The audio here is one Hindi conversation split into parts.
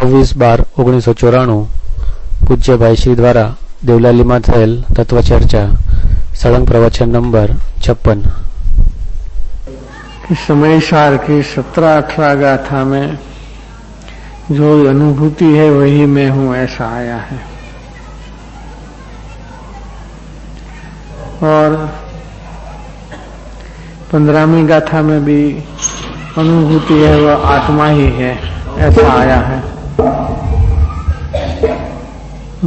26/12/1994 પૂજ્ય ભાઈ શ્રી દ્વારા દેવલાલીમાં થયેલ તત્વ ચર્ચા सड़ंग प्रवचन नंबर 56 कि समय सार की 17-18 गाथा में जो अनुभूति है वही मैं हूं ऐसा आया है। और 15वीं गाथा में भी अनुभूति है वह आत्मा ही है ऐसा आया है।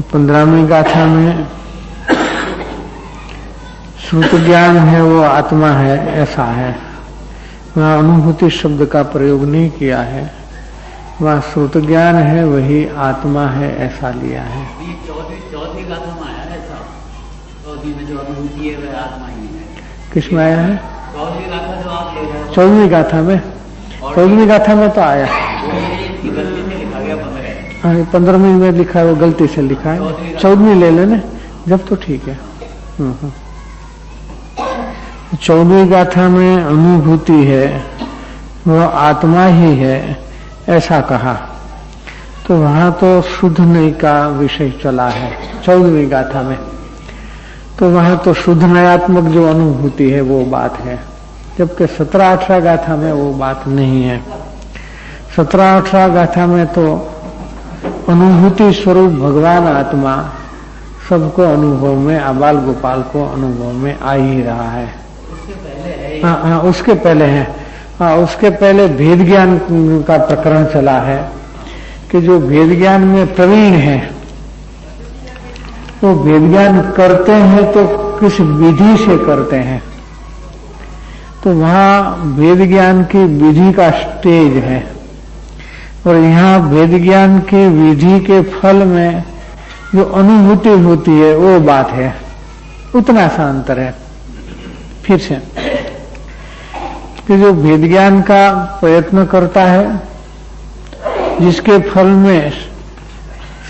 15वीं गाथा में श्रुत ज्ञान है वो आत्मा है ऐसा है। वहाँ अनुभूति शब्द का प्रयोग नहीं किया है, वहाँ श्रुत ज्ञान है वही आत्मा है ऐसा लिया है। चौथी गाथा में आया है ऐसा। चौथी में जो अनुभूति है वह आत्मा ही है। किस में आया है? चौथी गाथा जो आप ले रहे हो। 14वीं गाथा में, 14वीं गाथा में तो आया। गलती से लिखा गया 15। हाँ 15वीं में लिखा है वो गलती से लिखा है, 14वीं ले लेने जब तो ठीक है। 14वीं गाथा में अनुभूति है वह आत्मा ही है ऐसा कहा, तो वहां तो शुद्ध नय का विषय चला है 14वीं गाथा में। तो वहां तो शुद्ध नयात्मक जो अनुभूति है वो बात है, जबकि 17-18 गाथा में वो बात नहीं है। 17-18 गाथा में तो अनुभूति स्वरूप भगवान आत्मा सबको अनुभव में, आबाल गोपाल को अनुभव में आ ही रहा है। हाँ उसके पहले है। हाँ उसके पहले भेद ज्ञान का प्रकरण चला है कि जो भेद ज्ञान में प्रवीण है वो भेद ज्ञान करते हैं तो किस विधि से करते हैं, तो वहां भेद ज्ञान की विधि का स्टेज है और यहाँ भेद ज्ञान की विधि के फल में जो अनुभूति होती है वो बात है। उतना सा अंतर है। फिर से कि जो भेद ज्ञान का प्रयत्न करता है जिसके फल में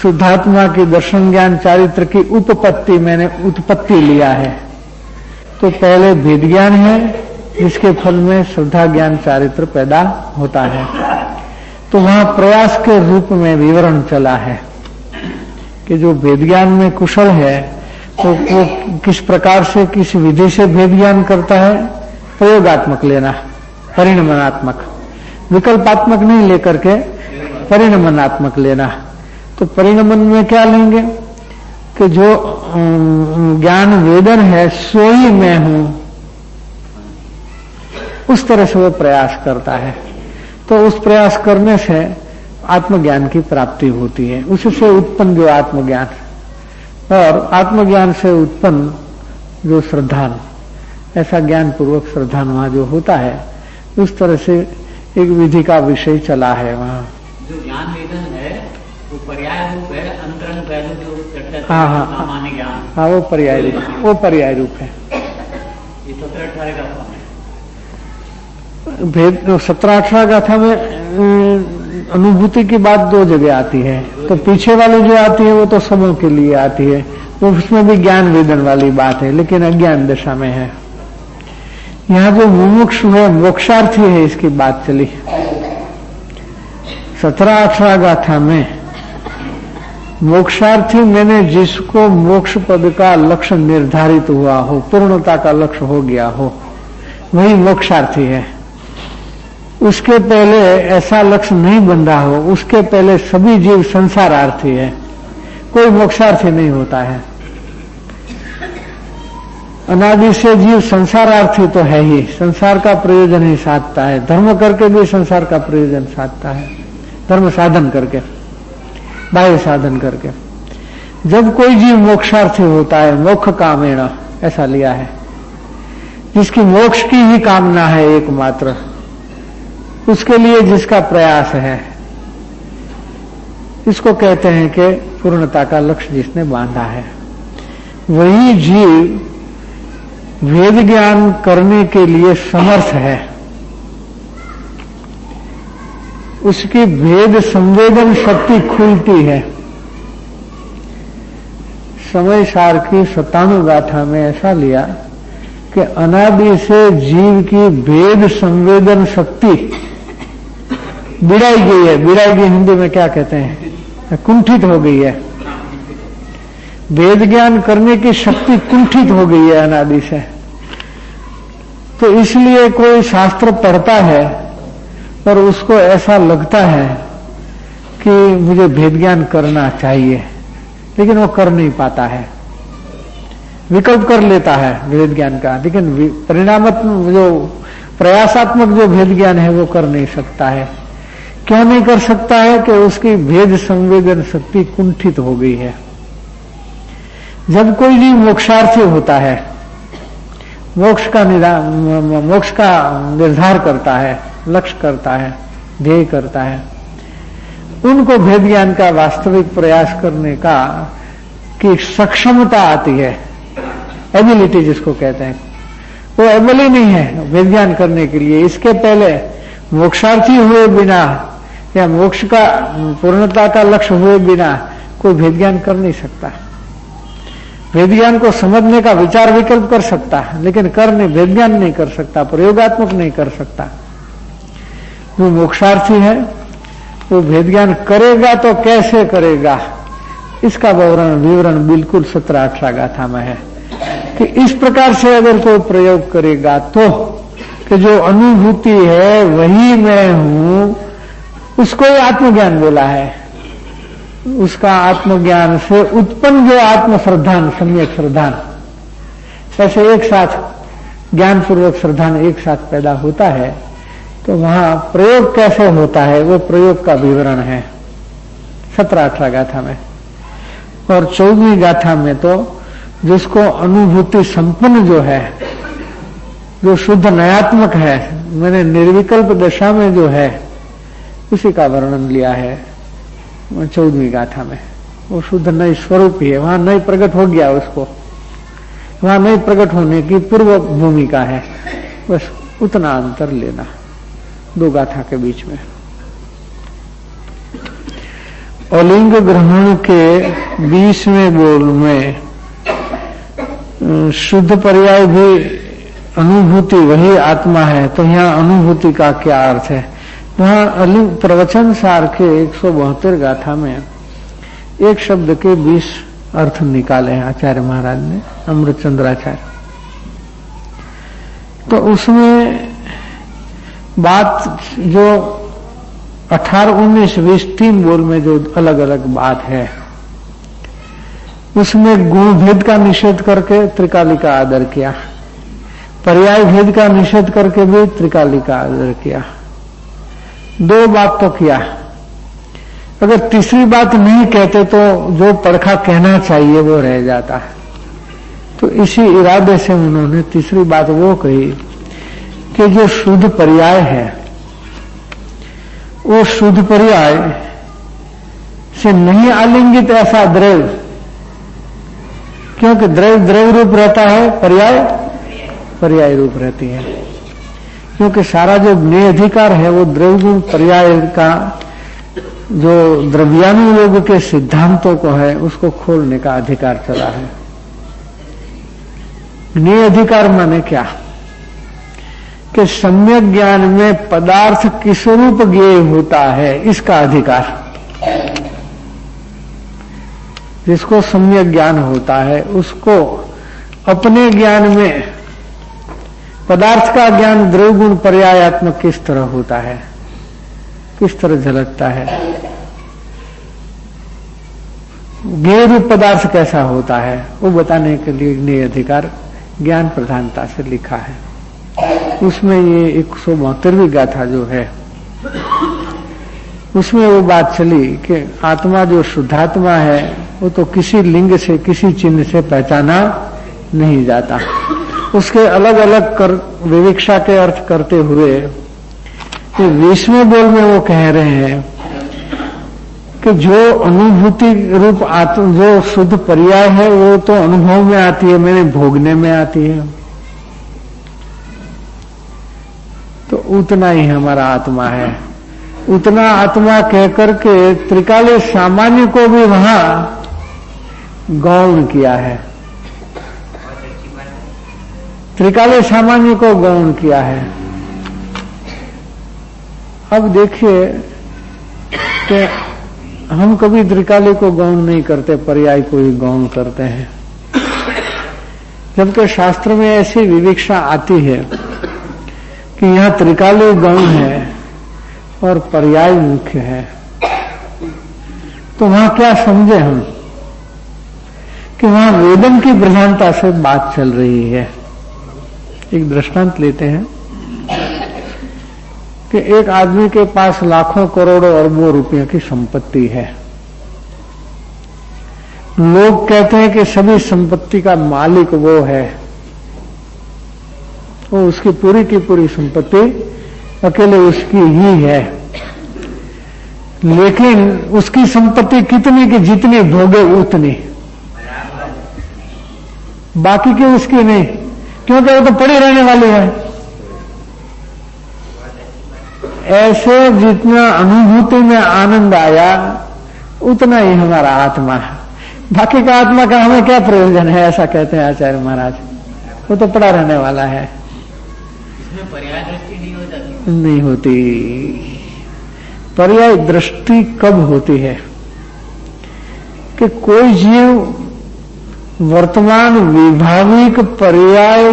शुद्धात्मा की दर्शन ज्ञान चारित्र की उपपत्ति, मैंने उत्पत्ति लिया है, तो पहले भेद ज्ञान है जिसके फल में श्रद्धा ज्ञान चारित्र पैदा होता है। तो वहां प्रयास के रूप में विवरण चला है कि जो भेद ज्ञान में कुशल है तो वो किस प्रकार से किस विधि से भेद ज्ञान करता है। प्रयोगात्मक लेना, परिणमनात्मक, विकल्पात्मक नहीं लेकर के परिणमनात्मक लेना। तो परिणमन में क्या लेंगे कि जो ज्ञान वेदन है सो ही मैं हूं, उस तरह से वो प्रयास करता है। तो उस प्रयास करने से आत्मज्ञान की प्राप्ति होती है, उससे उत्पन्न जो आत्मज्ञान और आत्मज्ञान से उत्पन्न जो श्रद्धान, ऐसा ज्ञान पूर्वक श्रद्धान वहां जो होता है, उस तरह से एक विधि का विषय चला है। वहां जो ज्ञान वेदन है वो पर्याय रूप है, अंतरंग पहलू जो चर्चा सामान्य ज्ञान, हाँ वो पर्याय रूप, वो पर्याय रूप है। ये 17-18 गाथा में भेद 17-18 गाथा में अनुभूति की बात 2 जगह आती है। तो पीछे वाली जो आती है वो तो सबों के लिए आती है, वो उसमें भी ज्ञान वेदन वाली बात है, लेकिन अज्ञान दशा में है। यहाँ जो मुमुक्षु है, मोक्षार्थी है, इसकी बात चली। 17-18 गाथा में मोक्षार्थी मैंने जिसको मोक्ष पद का लक्ष्य निर्धारित हुआ हो, पूर्णता का लक्ष्य हो गया हो, वही मोक्षार्थी है। उसके पहले ऐसा लक्ष्य नहीं बंधा हो, उसके पहले सभी जीव संसारार्थी है, कोई मोक्षार्थी नहीं होता है। अनादि से जीव संसारार्थी तो है ही, संसार का प्रयोजन ही साधता है, धर्म करके भी संसार का प्रयोजन साधता है, धर्म साधन करके, बाह्य साधन करके। जब कोई जीव मोक्षार्थी होता है, मोक्ष कामेण ऐसा लिया है, जिसकी मोक्ष की ही कामना है एकमात्र, उसके लिए जिसका प्रयास है, इसको कहते हैं कि पूर्णता का लक्ष्य जिसने बांधा है। वही जीव वेद ज्ञान करने के लिए समर्थ है, उसकी भेद संवेदन शक्ति खुलती है। समय सार की 97 गाथा में ऐसा लिया कि अनादि से जीव की भेद संवेदन शक्ति बिड़ाई गई है। बिड़ाई गई हिंदी में क्या कहते हैं? कुंठित हो गई है। वेद ज्ञान करने की शक्ति कुंठित हो गई है अनादि से। तो इसलिए कोई शास्त्र पढ़ता है और उसको ऐसा लगता है कि मुझे वेद ज्ञान करना चाहिए, लेकिन वो कर नहीं पाता है। विकल्प कर लेता है वेद ज्ञान का, लेकिन परिणामात्मक जो प्रयासात्मक जो वेद ज्ञान है वो कर नहीं सकता है। क्यों नहीं कर सकता है? कि उसकी भेद संवेदन शक्ति कुंठित हो गई है। जब कोई जीव मोक्षार्थी होता है, मोक्ष का निर्धार करता है, लक्ष्य करता है, ध्येय करता है, उनको भेद ज्ञान का वास्तविक प्रयास करने का की सक्षमता आती है। एबिलिटी जिसको कहते हैं, वो एबल ही नहीं है वेद ज्ञान करने के लिए। इसके पहले मोक्षार्थी हुए बिना या मोक्ष का पूर्णता का लक्ष्य हुए बिना कोई वेद ज्ञान कर नहीं सकता। वेद ज्ञान को समझने का विचार विकल्प कर सकता है, लेकिन वेद ज्ञान नहीं कर सकता, प्रयोगात्मक नहीं कर सकता। जो मोक्षार्थी है वो वेद ज्ञान करेगा तो कैसे करेगा, इसका विवरण बिल्कुल 17-18 गाथा में है कि इस प्रकार से अगर कोई प्रयोग करेगा तो कि जो अनुभूति है वही मैं हूं, उसको आत्मज्ञान बोला है। उसका आत्मज्ञान से उत्पन्न जो आत्म श्रद्धान, सम्यक श्रद्धान, ऐसे एक साथ ज्ञान पूर्वक श्रद्धान एक साथ पैदा होता है, तो वहां प्रयोग कैसे होता है वो प्रयोग का विवरण है 17-18 गाथा में। और 14वीं गाथा में तो जिसको अनुभूति संपन्न जो है, जो शुद्ध नयात्मक है, मैंने निर्विकल्प दशा में जो है, उसी का वर्णन लिया है 14वीं गाथा में। वो शुद्ध नई स्वरूप ही है, वहां नई प्रकट हो गया उसको, वहां नई प्रकट होने की पूर्व भूमिका है। बस उतना अंतर लेना 2 गाथा के बीच में। अलिंग ग्रहण के 20वें बोल में शुद्ध पर्याय भी अनुभूति वही आत्मा है, तो यहाँ अनुभूति का क्या अर्थ है? वहां अलिंग प्रवचन सार के 172 गाथा में एक शब्द के 20 अर्थ निकाले हैं आचार्य महाराज ने, अमृत चंद्राचार्य। तो उसमें बात जो 18, 19, 20 3 बोल में जो अलग अलग बात है, उसमें गुण भेद का निषेध करके त्रिकाली का आदर किया, पर्याय भेद का निषेध करके भी त्रिकाली का आदर किया। 2 बात तो किया। अगर तीसरी बात नहीं कहते तो जो पड़खा कहना चाहिए वो रह जाता है। तो इसी इरादे से उन्होंने तीसरी बात वो कही कि जो शुद्ध पर्याय है वो शुद्ध पर्याय से नहीं आलिंगित ऐसा द्रव्य, क्योंकि द्रव्य द्रव्य रूप रहता है, पर्याय पर्याय रूप रहती है। क्योंकि सारा जो ज्ञेय अधिकार है वो द्रव्य गुण पर्याय का जो द्रव्यानुयोग के सिद्धांतों को है उसको खोलने का अधिकार चला है। ज्ञेय अधिकार माने क्या? कि सम्यक ज्ञान में पदार्थ किस रूप ज्ञेय होता है, इसका अधिकार। जिसको सम्यक ज्ञान होता है उसको अपने ज्ञान में पदार्थ का ज्ञान द्रव्य गुण पर्यायात्मक किस तरह होता है, किस तरह झलकता है, ज्ञेय रूप पदार्थ कैसा होता है, वो बताने के लिए ज्ञेय अधिकार ज्ञान प्रधानता से लिखा है। उसमें ये 172वीं गाथा जो है उसमें वो बात चली कि आत्मा जो शुद्धात्मा है वो तो किसी लिंग से, किसी चिन्ह से पहचाना नहीं जाता। उसके अलग अलग विवक्षा के अर्थ करते हुए 20वें बोल में वो कह रहे हैं कि जो अनुभूति रूप आत्मा, जो शुद्ध पर्याय है वो तो अनुभव में आती है, मैंने भोगने में आती है। तो उतना ही हमारा आत्मा है। उतना आत्मा कहकर के त्रिकाली सामान्य को भी वहां गौण किया है, त्रिकाली सामान्य को गौण किया है। अब देखिए कि हम कभी त्रिकाली को गौण नहीं करते, पर्याय को ही गौण करते हैं, जबकि शास्त्र में ऐसी विविक्षा आती है कि यह त्रिकाली गौण है और पर्याय मुख्य है। तो वहां क्या समझे हम कि वहां वेदन की प्रधानता से बात चल रही है। एक दृष्टांत लेते हैं कि एक आदमी के पास लाखों करोड़ों अरबों रुपयों की संपत्ति है। लोग कहते हैं कि सभी संपत्ति का मालिक वो है, वो उसकी पूरी की पूरी संपत्ति अकेले उसकी ही है। लेकिन उसकी संपत्ति कितनी की जितनी भोगे उतनी, बाकी की उसकी नहीं, क्योंकि वो तो पड़ी रहने वाली है। ऐसे जितना अनुभूति में आनंद आया उतना ही हमारा आत्मा है, बाकी का आत्मा का हमें क्या प्रयोजन है, ऐसा कहते हैं आचार्य महाराज। वो तो पड़ा रहने वाला है। इसमें पर्याय दृष्टि नहीं हो जाती? नहीं होती। पर्याय दृष्टि कब होती है कि कोई जीव वर्तमान विभाविक पर्याय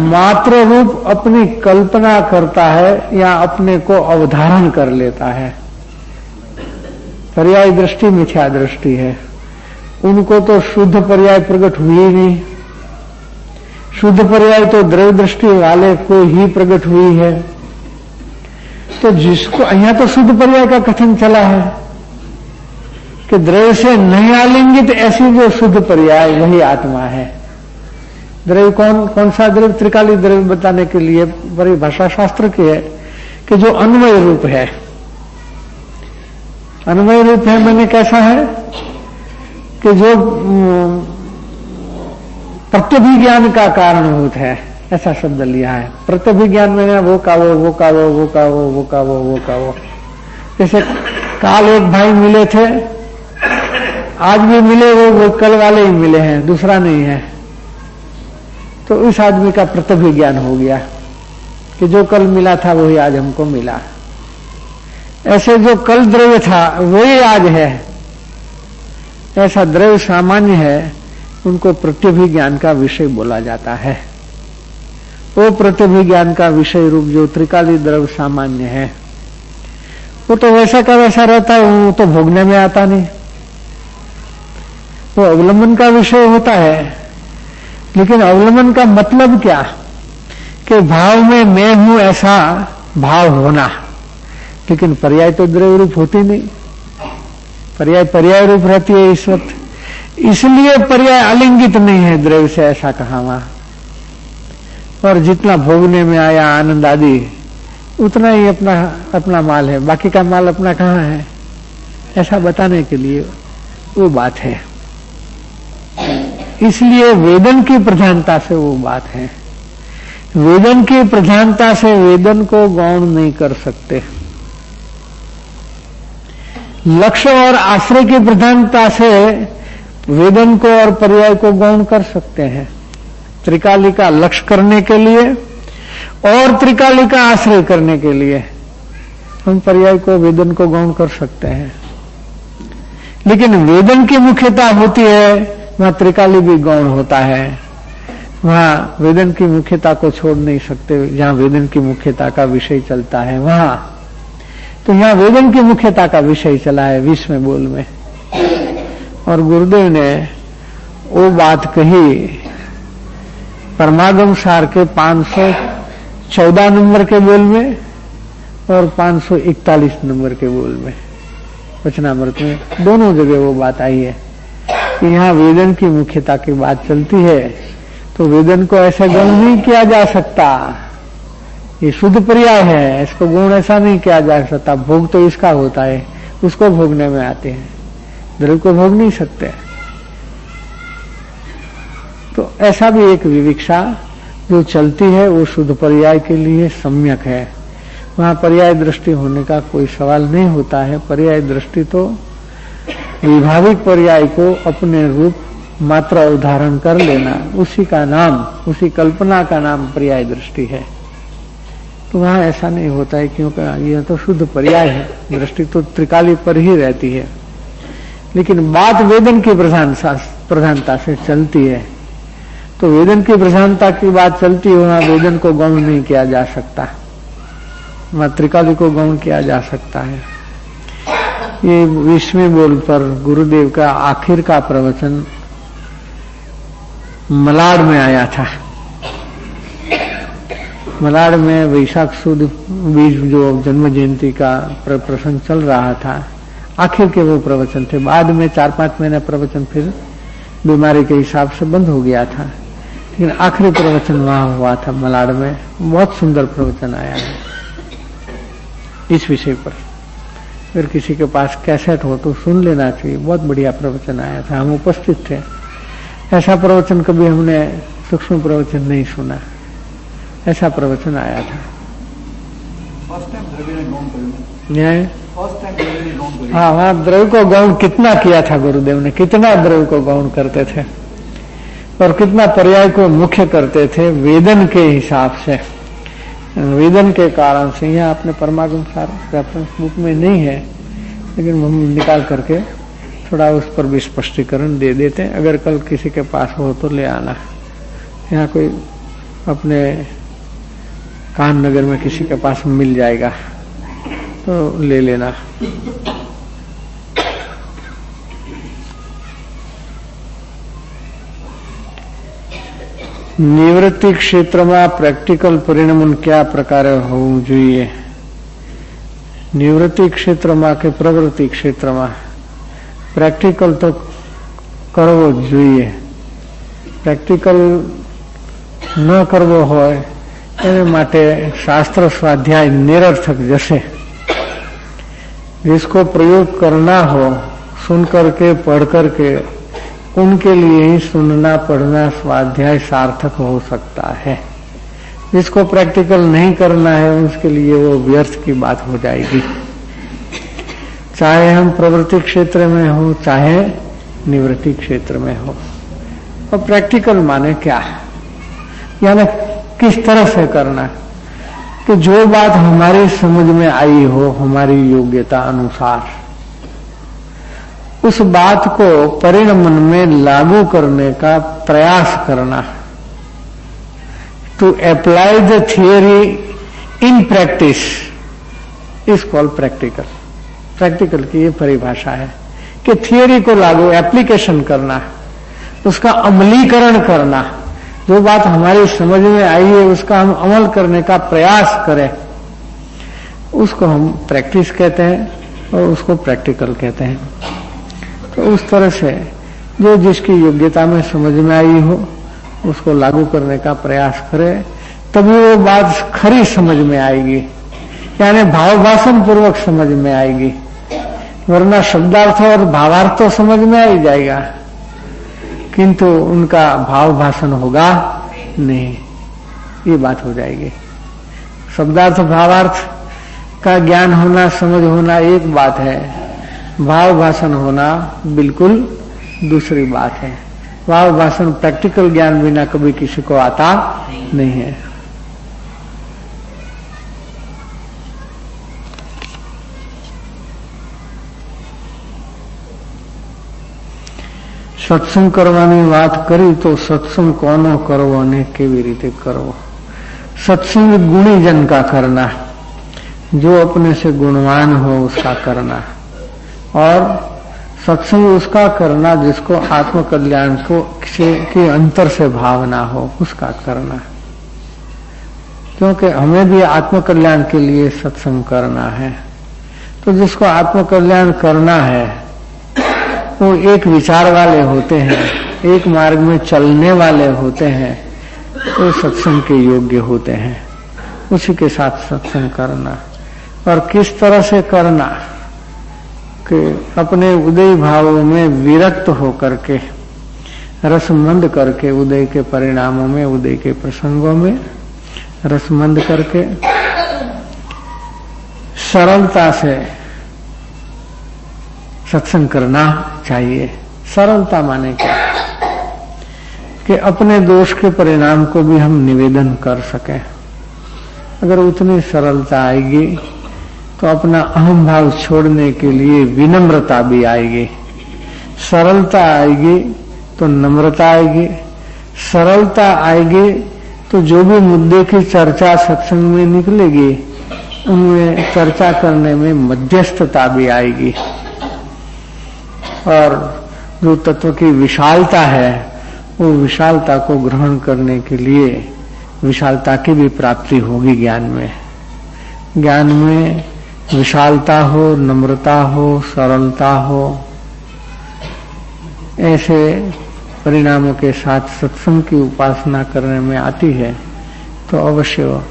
मात्र रूप अपनी कल्पना करता है या अपने को अवधारण कर लेता है। पर्याय दृष्टि मिथ्या दृष्टि है। उनको तो शुद्ध पर्याय प्रकट हुई ही नहीं। शुद्ध पर्याय तो द्रव्य दृष्टि वाले को ही प्रकट हुई है। तो जिसको यहां तो शुद्ध पर्याय का कथन चला है कि द्रव्य से नहीं आलिंगित ऐसी जो शुद्ध पर्याय वही आत्मा है। द्रव्य कौन सा द्रव्य? त्रिकाली द्रव्य बताने के लिए परिभाषा शास्त्र की है कि जो अन्वय रूप है। अन्वय रूप है मैंने कैसा है कि जो प्रत्यभिज्ञान का कारणभूत है, ऐसा शब्द लिया है। प्रत्यभिज्ञान में वो का वो, वो का वो, वो का वो, वो का वो, वो का वो। जैसे काल एक भाई मिले थे, आज भी मिले, वो कल वाले ही मिले हैं, दूसरा नहीं है। तो इस आदमी का प्रत्यभिज्ञान हो गया कि जो कल मिला था वही आज हमको मिला। ऐसे जो कल द्रव्य था वही आज है, ऐसा द्रव्य सामान्य है, उनको प्रत्यभिज्ञान का विषय बोला जाता है। वो प्रत्यभिज्ञान का विषय रूप जो त्रिकाली द्रव्य सामान्य है, वो तो वैसा का वैसा रहता है, वो तो भोगने में आता नहीं। वो अवलंबन का विषय होता है, लेकिन अवलंबन का मतलब क्या कि भाव में मैं हूं ऐसा भाव होना। लेकिन पर्याय तो द्रव्य रूप होती नहीं, पर्याय रूप रहती है इस वक्त। इसलिए पर्याय अलिंगित नहीं है द्रव्य से, ऐसा कहा वहां। और जितना भोगने में आया आनंद आदि उतना ही अपना माल है, बाकी का माल अपना कहाँ है, ऐसा बताने के लिए वो बात है। इसलिए वेदन की प्रधानता से वो बात है। वेदन की प्रधानता से वेदन को गौण नहीं कर सकते। लक्ष्य और आश्रय की प्रधानता से वेदन को और पर्याय को गौण कर सकते हैं। त्रिकाली का लक्ष्य करने के लिए और त्रिकाली का आश्रय करने के लिए हम पर्याय को वेदन को गौण कर सकते हैं। लेकिन वेदन की मुख्यता होती है, वहां त्रिकाली भी गौण होता है। वहां वेदन की मुख्यता को छोड़ नहीं सकते, जहां वेदन की मुख्यता का विषय चलता है वहां। तो यहां वेदन की मुख्यता का विषय चला है 20वें बोल में। और गुरुदेव ने वो बात कही परमागम सार के 514 नंबर के बोल में और 541 नंबर के बोल में, वचनामृत में, दोनों जगह वो बात आई है कि यहाँ वेदन की मुख्यता की बात चलती है। तो वेदन को ऐसे गौण नहीं किया जा सकता, ये शुद्ध पर्याय है, इसको गुण ऐसा नहीं किया जा सकता। भोग तो इसका होता है, उसको भोगने में आते हैं, द्रव्य को भोग नहीं सकते। तो ऐसा भी एक विविक्षा जो चलती है वो शुद्ध पर्याय के लिए सम्यक है। वहां पर्याय दृष्टि होने का कोई सवाल नहीं होता है। पर्याय दृष्टि तो विभाविक पर्याय को अपने रूप मात्र उदाहरण कर लेना, उसी का नाम, उसी कल्पना का नाम पर्याय दृष्टि है। तो वहां ऐसा नहीं होता है, क्योंकि यह तो शुद्ध पर्याय है, दृष्टि तो त्रिकाली पर ही रहती है, लेकिन बात वेदन की प्रधानता से चलती है। तो वेदन की प्रधानता की बात चलती है, वहां वेदन को गौण नहीं किया जा सकता, वहां त्रिकाली को गौण किया जा सकता है। ये 20वें बोल पर गुरुदेव का आखिर का प्रवचन मलाड में आया था। मलाड में वैशाख सुद बीज जो जन्म जयंती का प्रसंग चल रहा था, आखिर के वो प्रवचन थे। बाद में 4-5 महीने प्रवचन फिर बीमारी के हिसाब से बंद हो गया था, लेकिन आखिरी प्रवचन वहां हुआ था मलाड में। बहुत सुंदर प्रवचन आया है इस विषय पर। अगर किसी के पास कैसेट हो तो सुन लेना चाहिए, बहुत बढ़िया प्रवचन आया था, हम उपस्थित थे। ऐसा प्रवचन कभी हमने सूक्ष्म प्रवचन नहीं सुना, ऐसा प्रवचन आया था। हाँ, वहां द्रव्य को गौण कितना किया था गुरुदेव ने, कितना द्रव्य को गौण करते थे और कितना पर्याय को मुख्य करते थे वेदन के हिसाब से, वेदन के कारण से। यहाँ अपने परमागम सार रेफरेंस बुक में नहीं है, लेकिन हम निकाल करके थोड़ा उस पर भी स्पष्टीकरण दे देते हैं। अगर कल किसी के पास हो तो ले आना। यहाँ कोई अपने कान नगर में किसी के पास मिल जाएगा तो ले लेना। નિવૃત્તિ ક્ષેત્રમાં પ્રેક્ટિકલ પરિણામ કયા પ્રકારે હોવું જોઈએ? નિવૃત્તિ ક્ષેત્રમાં કે પ્રવૃત્તિ ક્ષેત્રમાં પ્રેક્ટિકલ તો કરવો જ જોઈએ. પ્રેક્ટિકલ ન કરવો હોય એને માટે શાસ્ત્ર સ્વાધ્યાય નિરर्थक जैसे जिसको प्रयोग करना हो सुन करके पढ़ करके उनके लिए ही सुनना पढ़ना स्वाध्याय सार्थक हो सकता है। जिसको प्रैक्टिकल नहीं करना है उसके लिए वो व्यर्थ की बात हो जाएगी। चाहे हम प्रवृत्ति क्षेत्र में हो चाहे निवृत्ति क्षेत्र में हो। और प्रैक्टिकल माने क्या, यानी किस तरह से करना कि जो बात हमारी समझ में आई हो हमारी योग्यता अनुसार उस बात को परिणमन में लागू करने का प्रयास करना। To apply the theory in practice is called practical. Practical की ये परिभाषा है कि थियरी को लागू एप्लीकेशन करना, उसका अमलीकरण करना। जो बात हमारी समझ में आई है उसका हम अमल करने का प्रयास करें, उसको हम प्रैक्टिस कहते हैं और उसको प्रैक्टिकल कहते हैं। तो उस तरह से जो जिसकी योग्यता में समझ में आई हो उसको लागू करने का प्रयास करे, तभी वो बात खरी समझ में आएगी, यानी भावभाषण पूर्वक समझ में आएगी। वरना शब्दार्थ और भावार्थ तो समझ में आ ही जाएगा, किंतु उनका भाव भाषण होगा नहीं, ये बात हो जाएगी। शब्दार्थ भावार्थ का ज्ञान होना समझ होना एक बात है, भाव भाषण होना बिल्कुल दूसरी बात है। भाव भाषण प्रैक्टिकल ज्ञान बिना कभी किसी को आता नहीं है। સત્સંગ કરવાની વાત કરી તો સત્સંગ કોનો કરવો અને કેવી રીતે કરવો? सत्संग गुणी जन का करना, जो अपने से गुणवान हो उसका करना, और सत्संग उसका करना जिसको आत्म कल्याण को के अंतर से भावना हो उसका करना। क्योंकि हमें भी आत्म कल्याण के लिए सत्संग करना है। तो जिसको आत्म कल्याण करना है वो एक विचार वाले होते हैं, एक मार्ग में चलने वाले होते हैं, वो सत्संग के योग्य होते हैं। उसी के साथ सत्संग करना, और किस तरह से करना कि अपने उदय भावों में विरक्त होकर के, रसमंद करके, उदय के परिणामों में, उदय के प्रसंगों में रसमंद करके सरलता से सत्संग करना चाहिए। सरलता माने क्या कि अपने दोष के परिणाम को भी हम निवेदन कर सकें। अगर उतनी सरलता आएगी तो अपना अहम भाव छोड़ने के लिए विनम्रता भी आएगी। सरलता आएगी तो नम्रता आएगी। सरलता आएगी तो जो भी मुद्दे की चर्चा सत्संग में निकलेगी उनमें चर्चा करने में मध्यस्थता भी आएगी। और जो तत्व की विशालता है वो विशालता को ग्रहण करने के लिए विशालता की भी प्राप्ति होगी। ज्ञान में विशालता हो, नम्रता हो, सरलता हो, ऐसे परिणामों के साथ सत्संग की उपासना करने में आती है तो अवश्य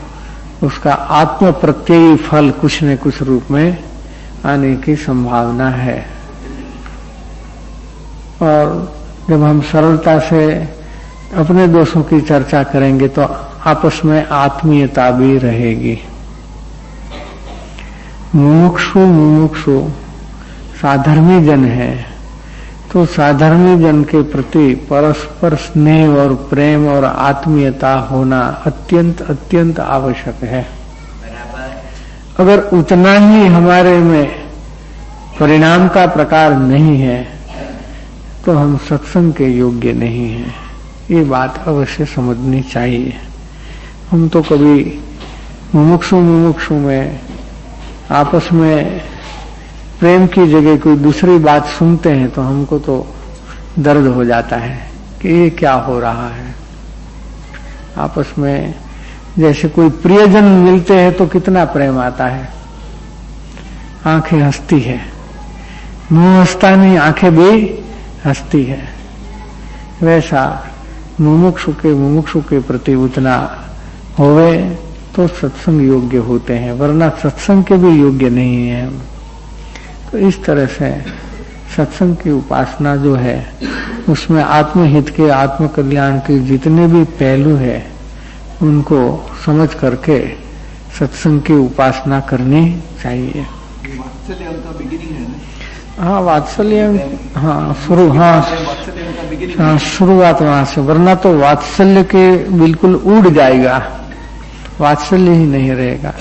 उसका आत्म प्रत्ययी फल कुछ न कुछ रूप में आने की संभावना है। और जब हम सरलता से अपने दोषों की चर्चा करेंगे तो आपस में आत्मीयता भी रहेगी। मुमुक्षु साधर्मी जन है तो साधर्मी जन के प्रति परस्पर स्नेह और प्रेम और आत्मीयता होना अत्यंत अत्यंत आवश्यक है। अगर उतना ही हमारे में परिणाम का प्रकार नहीं है तो हम सत्संग के योग्य नहीं हैं। ये बात अवश्य समझनी चाहिए। हम तो कभी मुमुक्षु में आपस में प्रेम की जगह कोई दूसरी बात सुनते हैं तो हमको तो दर्द हो जाता है कि ये क्या हो रहा है। आपस में जैसे कोई प्रियजन मिलते हैं तो कितना प्रेम आता है, आंखें हंसती है, मुंह हंसता नहीं, आंखें भी हंसती है। वैसा मुमुक्षु के प्रति उतना होवे तो सत्संग योग्य होते हैं, वरना सत्संग के भी योग्य नहीं है। तो इस तरह से सत्संग की उपासना जो है उसमें आत्महित के, आत्म कल्याण के जितने भी पहलू है उनको समझ करके सत्संग की उपासना करनी चाहिए। वात्सल्य उनका बिगिनिंग है ना? हाँ, वात्सल्य, हाँ शुरुआत वहां से, वरना तो वात्सल्य के बिल्कुल उड़ जाएगा, वात्सल्य ही नहीं रहेगा।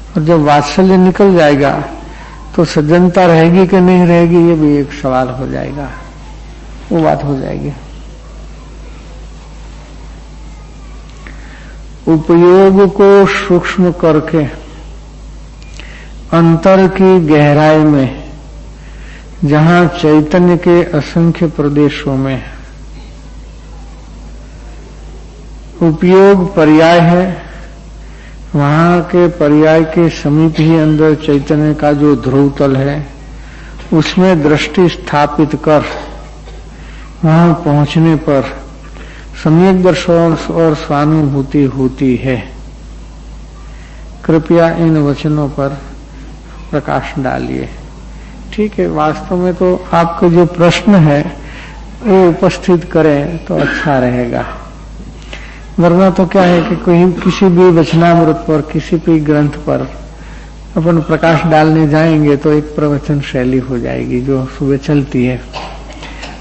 और जब वात्सल्य निकल जाएगा तो सज्जनता रहेगी कि नहीं रहेगी ये भी एक सवाल हो जाएगा, वो बात हो जाएगी। उपयोग को सूक्ष्म करके अंतर की गहराई में, जहां चैतन्य के असंख्य प्रदेशों में उपयोग पर्याय है, वहां के पर्याय के समीप ही अंदर चैतन्य का जो ध्रुवतल है उसमें दृष्टि स्थापित कर वहां पहुंचने पर सम्यक दर्शन और स्वानुभूति होती है। कृपया इन वचनों पर प्रकाश डालिए। ठीक है, वास्तव में तो आपका जो प्रश्न है वो उपस्थित करें तो अच्छा रहेगा, वरना तो क्या है कि कोई किसी भी वचनामृत पर, किसी भी ग्रंथ पर अपन प्रकाश डालने जाएंगे तो एक प्रवचन शैली हो जाएगी जो सुबह चलती है।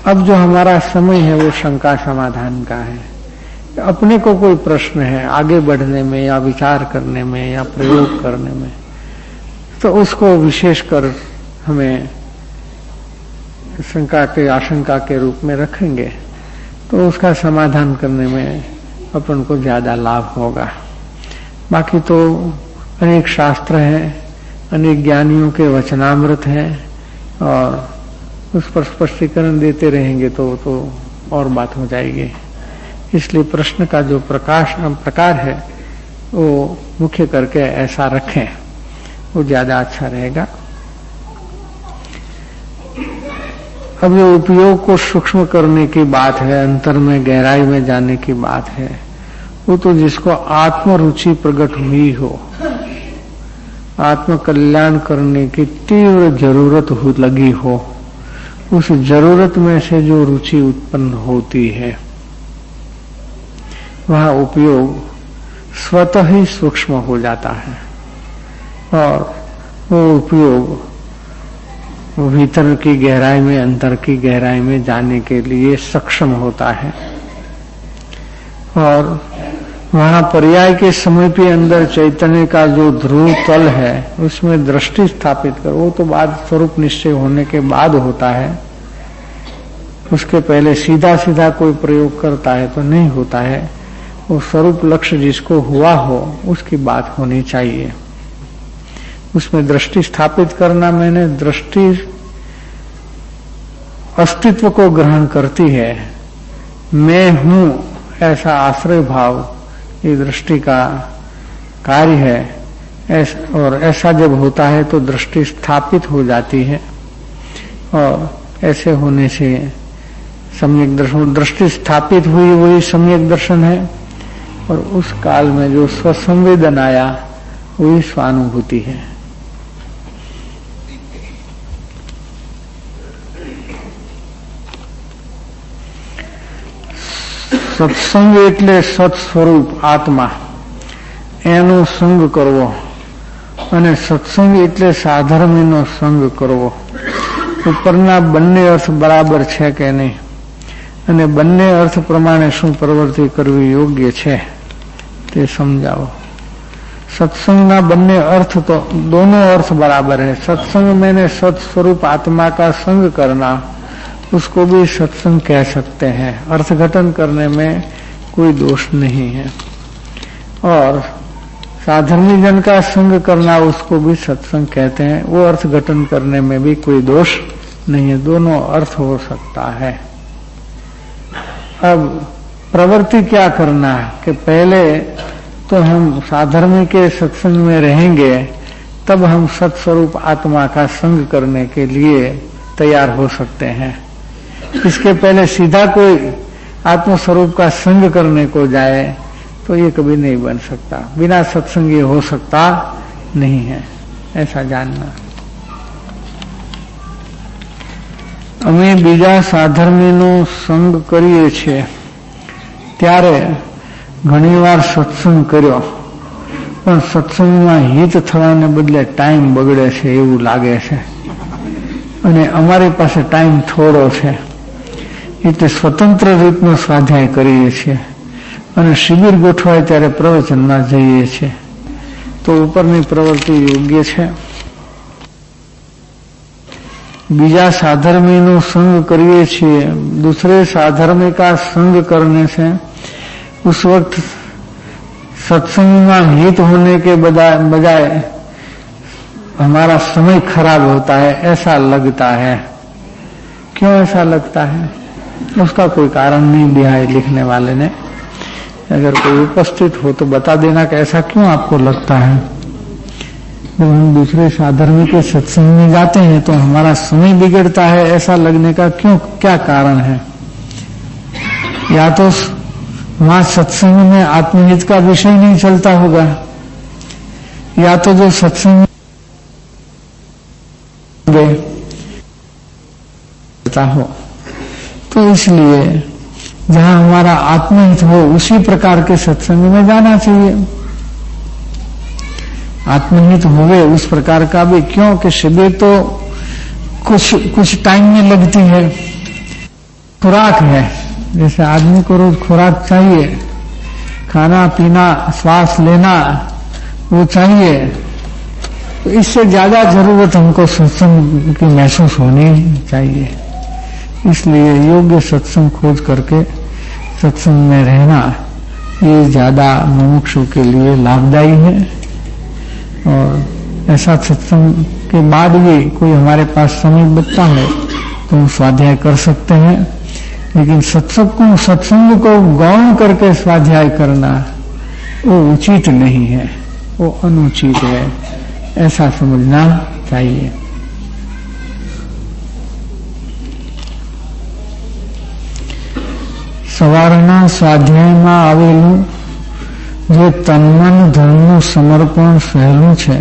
अब जो हमारा समय है वो शंका समाधान का है। अपने को कोई प्रश्न है आगे बढ़ने में या विचार करने में या प्रयोग करने में, तो उसको विशेषकर हमें शंका के, आशंका के रूप में रखेंगे तो उसका समाधान करने में अपन को ज्यादा लाभ होगा। बाकी तो अनेक शास्त्र हैं, अनेक ज्ञानियों के वचनामृत हैं और उस पर स्पष्टीकरण देते रहेंगे तो और बात हो जाएगी। इसलिए प्रश्न का जो प्रकार है वो मुख्य करके ऐसा रखें, वो ज्यादा अच्छा रहेगा। अब ये उपयोग को सूक्ष्म करने की बात है, अंतर में गहराई में जाने की बात है, वो तो जिसको आत्म रुचि प्रकट हुई हो, आत्म कल्याण करने की तीव्र जरूरत लगी हो, उस जरूरत में से जो रुचि उत्पन्न होती है वह उपयोग स्वतः ही सूक्ष्म हो जाता है और वो उपयोग भीतर की गहराई में, अंतर की गहराई में जाने के लिए सक्षम होता है। और वहां पर्याय के समीपी अंदर चैतन्य का जो ध्रुव तल है उसमें दृष्टि स्थापित कर, वो तो बाद स्वरूप निश्चय होने के बाद होता है। उसके पहले सीधा सीधा कोई प्रयोग करता है तो नहीं होता है। वो स्वरूप लक्ष्य जिसको हुआ हो उसकी बात होनी चाहिए। उसमें दृष्टि स्थापित करना, मैंने दृष्टि अस्तित्व को ग्रहण करती है, मैं हूं ऐसा आश्रय भाव ये दृष्टि का कार्य है। और ऐसा जब होता है तो दृष्टि स्थापित हो जाती है और ऐसे होने से सम्यक दर्शन, दृष्टि स्थापित हुई वही सम्यक दर्शन है। और उस काल में जो स्वसंवेदन आया वही स्वानुभूति है। સત્સંગ એટલે સત સ્વરૂપ આત્મા, એનો સંગ કરવો અને સત્સંગ એટલે સાધર્મીનો સંગ કરવો. ઉપરના બંને અર્થ બરાબર છે કે નહીં અને બંને અર્થ પ્રમાણે શું પ્રવૃત્તિ કરવી યોગ્ય છે તે સમજાવો. सत्संग બંને अर्थ तो दोनों अर्थ बराबर है. सत्संग मैंने सत स्वरूप आत्मा का संग करना, उसको भी सत्संग कह सकते हैं. अर्थघटन करने में कोई दोष नहीं है. और साधर्मी जन का संग करना उसको भी सत्संग कहते हैं. वो अर्थघटन करने में भी कोई दोष नहीं है. दोनों अर्थ हो सकता है. अब प्रवृत्ति क्या करना है कि पहले तो हम साधर्मी के सत्संग में रहेंगे, तब हम सत्स्वरूप आत्मा का संग करने के लिए तैयार हो सकते हैं. इसके पहले सीधा कोई आत्मस्वरूप का संग करने को जाए तो ये कभी नहीं बन सकता. बिना सत्संग ये हो सकता नहीं है, ऐसा जानना. અમે બીજા સાધર્મીનો સંગ કરીએ છીએ ત્યારે ઘણીવાર સત્સંગ કર્યો, પણ સત્સંગમાં હિત થવાને બદલે ટાઈમ બગડે છે એવું લાગે છે. અને અમારી પાસે ટાઈમ થોડો છે એટલે સ્વતંત્ર રીતનો સ્વાધ્યાય કરીએ છીએ અને શિબિર ગોઠવાય ત્યારે પ્રવચનમાં જઈએ છીએ. તો ઉપરની પ્રવૃત્તિ યોગ્ય છે. बीजा साधर्मी नो संग करिए छे, दूसरे साधर्मी का संग करने से उस वक्त सत्संग में हित होने के बजाय हमारा समय खराब होता है, ऐसा लगता है. क्यों ऐसा लगता है? उसका कोई कारण नहीं दिया है लिखने वाले ने. अगर कोई उपस्थित हो तो बता देना कि ऐसा क्यों आपको लगता है. जब हम दूसरे साधर्मी के सत्संग में जाते हैं तो हमारा समय बिगड़ता है, ऐसा लगने का क्यों, क्या कारण है? या तो वहां सत्संग में आत्महित का विषय नहीं चलता होगा, या तो जो सत्संग हो, तो इसलिए जहां हमारा आत्महित हो उसी प्रकार के सत्संग में जाना चाहिए. आत्महित होवे उस प्रकार का भी. क्यों कि शिविर तो कुछ टाइम में लगती है. खुराक है, जैसे आदमी को रोज खुराक चाहिए, खाना पीना श्वास लेना वो चाहिए, तो इससे ज्यादा जरूरत हमको सत्संग की महसूस होनी चाहिए. इसलिए योग्य सत्संग खोज करके सत्संग में रहना ये ज्यादा मुमुक्षु के लिए लाभदायी है. और ऐसा सत्संग के बाद भी कोई हमारे पास समय बचता है तो हम स्वाध्याय कर सकते हैं. लेकिन सत्संग को गौण करके स्वाध्याय करना वो उचित नहीं है, वो अनुचित है, ऐसा समझना चाहिए. સવારના સ્વાધ્યાયમાં આવેલું જે તન્મન ધનનું સમર્પણ સહેલું છે,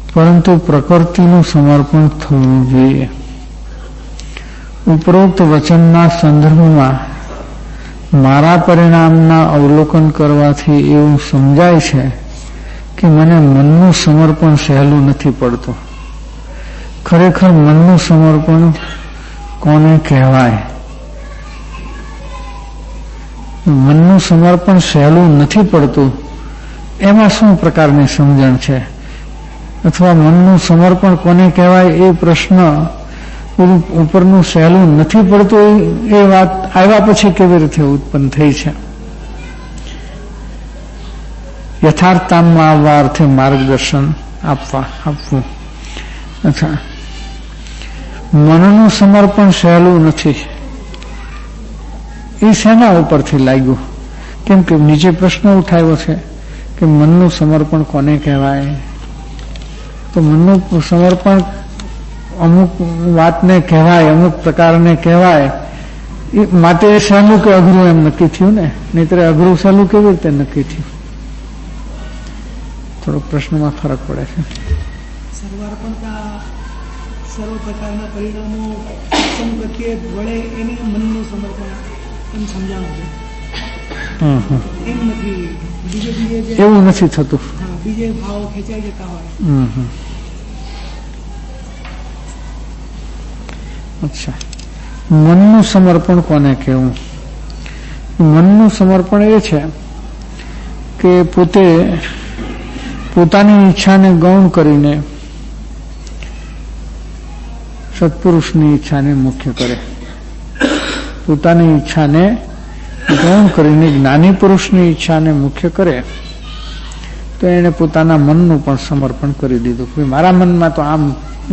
પરંતુ પ્રકૃતિનું સમર્પણ થવું જોઈએ. ઉપરોક્ત વચનના સંદર્ભમાં મારા પરિણામના અવલોકન કરવાથી એવું સમજાય છે કે મને મનનું સમર્પણ સહેલું નથી પડતું. ખરેખર મનનું સમર્પણ કોને કહેવાય? મનનું સમર્પણ સહેલું નથી પડતું, એમાં શું પ્રકારની સમજણ છે? અથવા મનનું સમર્પણ કોને કહેવાય એ પ્રશ્ન ઉપરનું સહેલું નથી પડતું એ વાત આવ્યા પછી કેવી રીતે ઉત્પન્ન થઈ છે? યથાર્થતામાં આવવા અર્થે માર્ગદર્શન આપવું. અચ્છા, મનનું સમર્પણ સહેલું નથી એ શેના ઉપરથી લાગ્યું? કેમ કે નીચે પ્રશ્ન ઉઠાવ્યો છે કે મનનું સમર્પણ કોને કહેવાય? તો મનનું સમર્પણ અમુક વાતને કહેવાય, અમુક પ્રકારને કહેવાય, એ માટે સહેલું કે અઘરું એમ નક્કી થયું ને, નહીતર અઘરું સહેલું કેવી રીતે નક્કી થયું? થોડો પ્રશ્નમાં ફરક પડે છે. સર્વ પ્રકારના પરિણામો સત્સંગ પ્રત્યે વળે એને મનનું સમર્પણ સમજાવું છે. એમ નથી બીજે એવું નથી થતું. બીજે ભાવ ખેંચાઈ જતા હોય. અચ્છા, મનનું સમર્પણ કોને કહેવું? મનનું સમર્પણ એ છે કે પોતાની ઈચ્છાને ગૌણ કરીને સત્પુરુષની ઈચ્છાને મુખ્ય કરે. પોતાની ઈચ્છાને ગૌણ કરીને જ્ઞાની પુરુષની ઈચ્છાને મુખ્ય કરે તો એને પોતાના મનનું પણ સમર્પણ કરી દીધું. મારા મનમાં તો આમ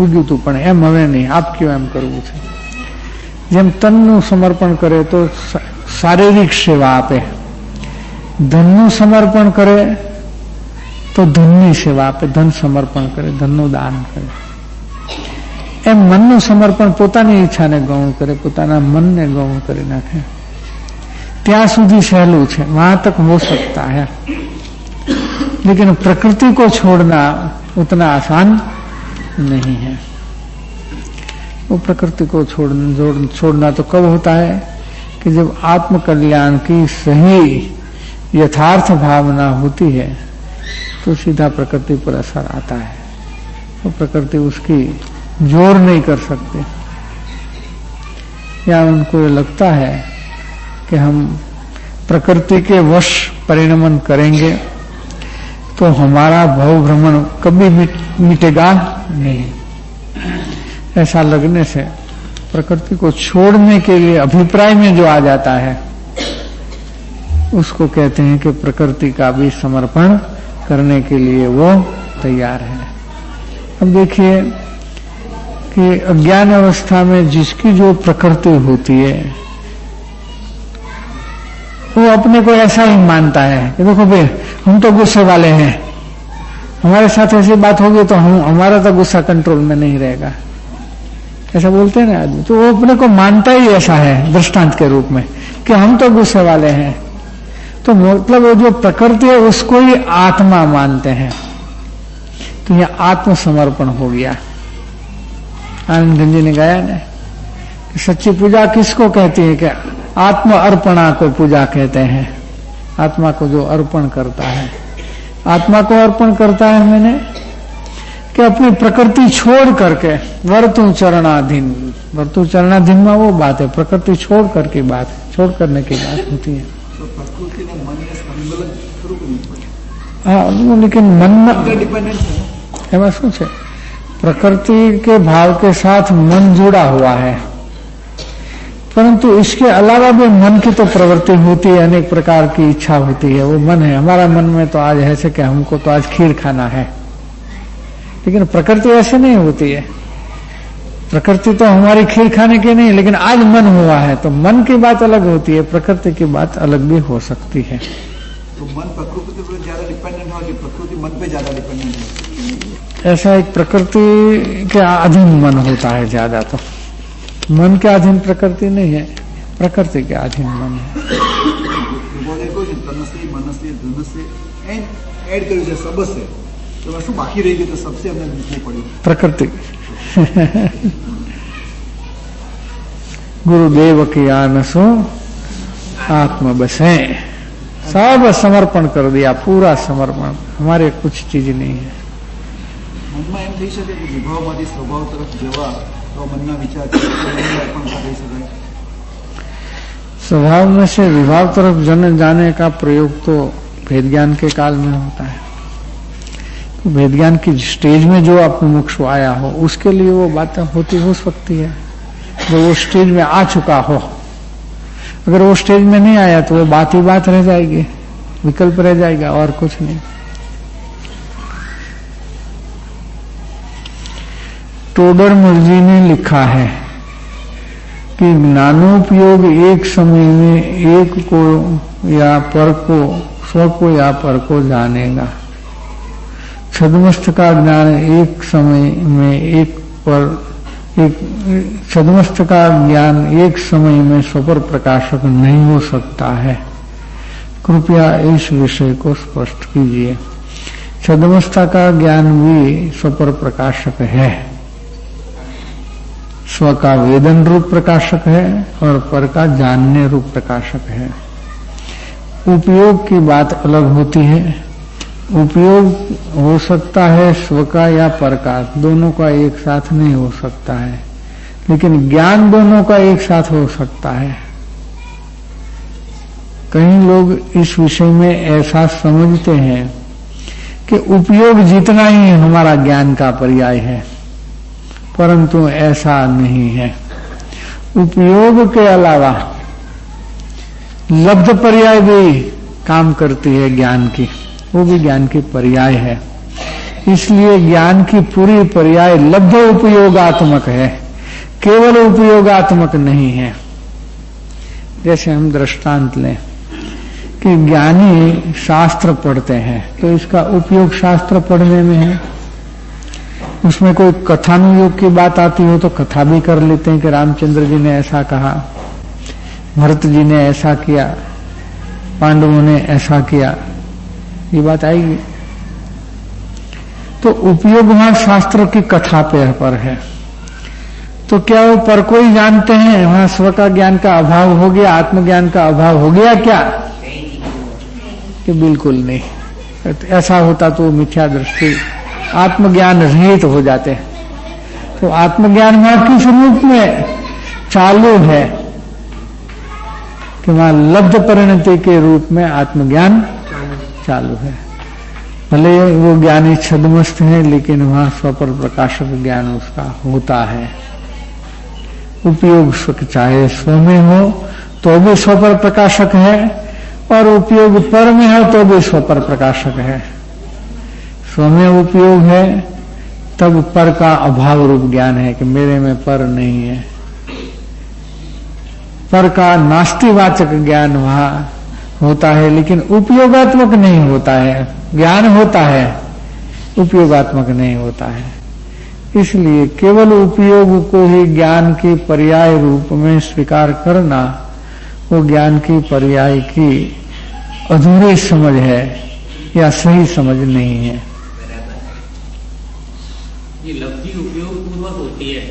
ઉગ્યું હતું પણ એમ હવે નહીં, આપ કયો એમ કરવું છે. જેમ તનનું સમર્પણ કરે તો શારીરિક સેવા આપે, ધનનું સમર્પણ કરે તો ધનની સેવા આપે, ધન સમર્પણ કરે, ધનનું દાન કરે. એમ મનનું સમર્પણ પોતાની ઈચ્છાને ગૌણ કરે, પોતાના મનને ગૌણ કરી નાખે. ત્યાં સુધી સહેલું છે, वहां तक हो सकता है, लेकिन प्रकृति को छोड़ना उतना आसान नहीं है. वो प्रकृति को छोड़ना तो कब होता है कि जब आत्म कल्याण की सही यथार्थ भावना होती है तो सीधा प्रकृति पर असर आता है. तो प्रकृति उसकी जोर नहीं कर सकते, या उनको ये लगता है कि हम प्रकृति के वश परिणमन करेंगे तो हमारा भव भ्रमण कभी मिटेगा नहीं. ऐसा लगने से प्रकृति को छोड़ने के लिए अभिप्राय में जो आ जाता है उसको कहते हैं कि प्रकृति का भी समर्पण करने के लिए वो तैयार है. अब देखिए कि अज्ञान अवस्था में जिसकी जो प्रकृति होती है वो अपने को ऐसा ही मानता है कि देखो भाई हम तो गुस्से वाले हैं, हमारे साथ ऐसी बात होगी तो हमारा तो गुस्सा कंट्रोल में नहीं रहेगा, ऐसा बोलते हैं ना आदमी. तो वो अपने को मानता ही ऐसा है दृष्टांत के रूप में कि हम तो गुस्से वाले हैं. तो मतलब वो जो प्रकृति है उसको ही आत्मा मानते हैं. तो यह आत्मसमर्पण हो गया. आनंद जी ने गाया ना कि सच्ची पूजा किसको कहती है? कि आत्म अर्पणा को पूजा कहते हैं. आत्मा को जो अर्पण करता है, आत्मा को अर्पण करता है मैंने कि अपनी प्रकृति छोड़ करके वर्तु चरणाधीन. वर्तु चरणाधीन में वो बात है, प्रकृति छोड़ करके बात, छोड़ करने की बात होती है. हाँ, लेकिन मन एवं शू है, प्रकृति के भाव के साथ मन जुड़ा हुआ है, परंतु इसके अलावा भी मन की तो प्रवृत्ति होती है, अनेक प्रकार की इच्छा होती है. वो मन है, हमारा मन में तो आज ऐसे कि हमको तो आज खीर खाना है, लेकिन प्रकृति ऐसे नहीं होती है. प्रकृति तो हमारी खीर खाने की नहीं, लेकिन आज मन हुआ है तो मन की बात अलग होती है, प्रकृति की बात अलग भी हो सकती है. तो मन प्रकृति पर ज्यादा डिपेंडेंट हो कि प्रकृति मन पे ज्यादा डिपेंडेंट है? ऐसा एक प्रकृति के अधीन मन होता है ज्यादा. तो मन के अधीन प्रकृति नहीं है, प्रकृति के अधीन मन है. એડ કર્યું છે સબસે, તો શું બાકી રહી ગયું? તો સબસે અમને નહીં પડ્યું प्रकृति. गुरुदेव की आनसो आत्म बसे. सब समर्पण कर दिया, पूरा समर्पण. हमारे कुछ चीज नहीं है. મનમાં એમ થઈ શકે કે વિભાવમાંથી સ્વભાવ તરફ જવા તો મનના વિચાર અર્પણ કરી શકાય. स्वभाव में से विभाव तरफ जन जाने का प्रयोग तो भेद ज्ञान के काल में होता है। तो भेद ज्ञान की स्टेज में जो आप मुमुक्षु आया हो उसके लिए वो बातें होती हो सकती है, जो वो स्टेज में आ चुका हो। अगर वो स्टेज में नहीं आया तो वो बात ही बात रह जाएगी, विकल्प रह जाएगा और कुछ नहीं। टोडरमल जी ने लिखा है कि ज्ञानोपयोग एक समय में एक को या पर को, स्व को या पर को जानेगा। छद्मस्थ का ज्ञान एक समय में एक पर, एक छद्मस्थ का ज्ञान एक समय में स्वपर प्रकाशक नहीं हो सकता है। कृपया इस विषय को स्पष्ट कीजिए। छद्मस्था का ज्ञान भी स्वपर प्रकाशक है, स्व का वेदन रूप प्रकाशक है और पर का जानने रूप प्रकाशक है। उपयोग की बात अलग होती है। उपयोग हो सकता है स्व का या पर का, दोनों का एक साथ नहीं हो सकता है, लेकिन ज्ञान दोनों का एक साथ हो सकता है। कई लोग इस विषय में ऐसा समझते हैं कि उपयोग जितना ही हमारा ज्ञान का पर्याय है, परंतु ऐसा नहीं है। उपयोग के अलावा लब्ध पर्याय भी काम करती है ज्ञान की, वो भी ज्ञान की पर्याय है। इसलिए ज्ञान की पूरी पर्याय लब्ध उपयोगात्मक है, केवल उपयोगात्मक नहीं है। जैसे हम दृष्टांत लें कि ज्ञानी शास्त्र पढ़ते हैं तो इसका उपयोग शास्त्र पढ़ने में है। उसमें कोई कथानुयोग की बात आती हो तो कथा भी कर लेते हैं कि रामचंद्र जी ने ऐसा कहा, भरत जी ने ऐसा किया, पांडवों ने ऐसा किया, ये बात आएगी। तो उपयोग वहां शास्त्र की कथा पर है। तो क्या वो पर को ही जानते हैं? वहां स्व का ज्ञान का अभाव हो गया, आत्मज्ञान का अभाव हो गया क्या? कि बिल्कुल नहीं। ऐसा होता तो मिथ्या दृष्टि, आत्मज्ञान रहित हो जाते। तो आत्मज्ञान वहां किस रूप में चालू है कि वहां लब्ध परिणति के रूप में आत्मज्ञान चालू है। भले वो ज्ञानी छद्मस्थ है, लेकिन वहां स्वपर प्रकाशक ज्ञान उसका होता है। उपयोग चाहे स्व में हो तो भी स्वपर प्रकाशक है, और उपयोग पर में हो तो भी स्वपर प्रकाशक है। स्व में उपयोग है तब पर का अभाव रूप ज्ञान है कि मेरे में पर नहीं है। पर का नास्तिवाचक ज्ञान वहां होता है, लेकिन उपयोगात्मक नहीं होता है। ज्ञान होता है, उपयोगात्मक नहीं होता है। इसलिए केवल उपयोग को ही ज्ञान के पर्याय रूप में स्वीकार करना वो ज्ञान की पर्याय की अधूरी समझ है या सही समझ नहीं है। ये लब्धि उपयोग पूर्वक होती है।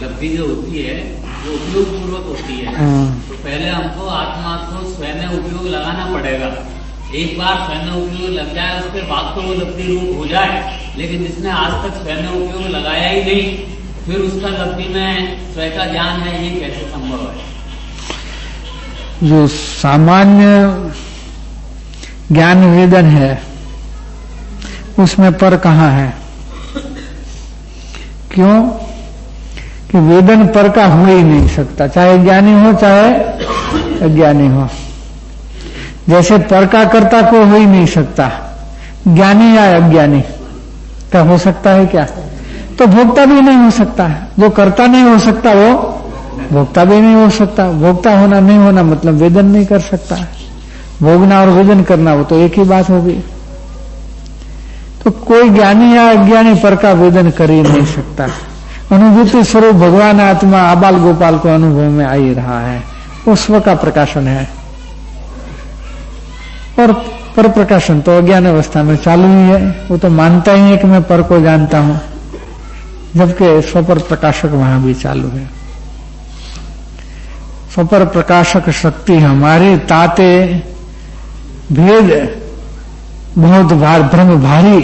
लब्धि जो होती है वो उपयोग पूर्वक होती है। तो पहले हमको आत्मा को स्वयं में उपयोग लगाना पड़ेगा। एक बार स्वयं में उपयोग लग जाए उसके बाद तो वो लब्धि रूप हो जाए, लेकिन जिसने आज तक स्वयं में उपयोग लगाया ही नहीं, फिर उसका लब्धि में स्वयं का ज्ञान है, ये कैसे संभव है? जो सामान्य ज्ञान वेदन है उसमें पर कहाँ है? क्यों कि वेदन पर का हो ही नहीं सकता, चाहे ज्ञानी हो चाहे अज्ञानी हो। जैसे पर का कर्ता को हो ही नहीं सकता, ज्ञानी या अज्ञानी क्या हो सकता है? क्या तो भोक्ता भी नहीं हो सकता। जो कर्ता नहीं हो सकता वो भोक्ता भी नहीं हो सकता। भोक्ता होना नहीं होना मतलब वेदन नहीं कर सकता। भोगना और वेदन करना वो तो एक ही बात होगी। तो कोई ज्ञानी या अज्ञानी पर का वेदन कर ही नहीं सकता। अनुभूति स्वरूप भगवान आत्मा आबाल गोपाल को अनुभव में आ ही रहा है, वो स्व का प्रकाशन है। और पर प्रकाशन तो अज्ञान अवस्था में चालू ही है, वो तो मानता ही है कि मैं पर को जानता हूं, जबकि स्वपर प्रकाशक वहां भी चालू है। स्वपर प्रकाशक शक्ति हमारे ताते भेद बहुत भ्रम भारी,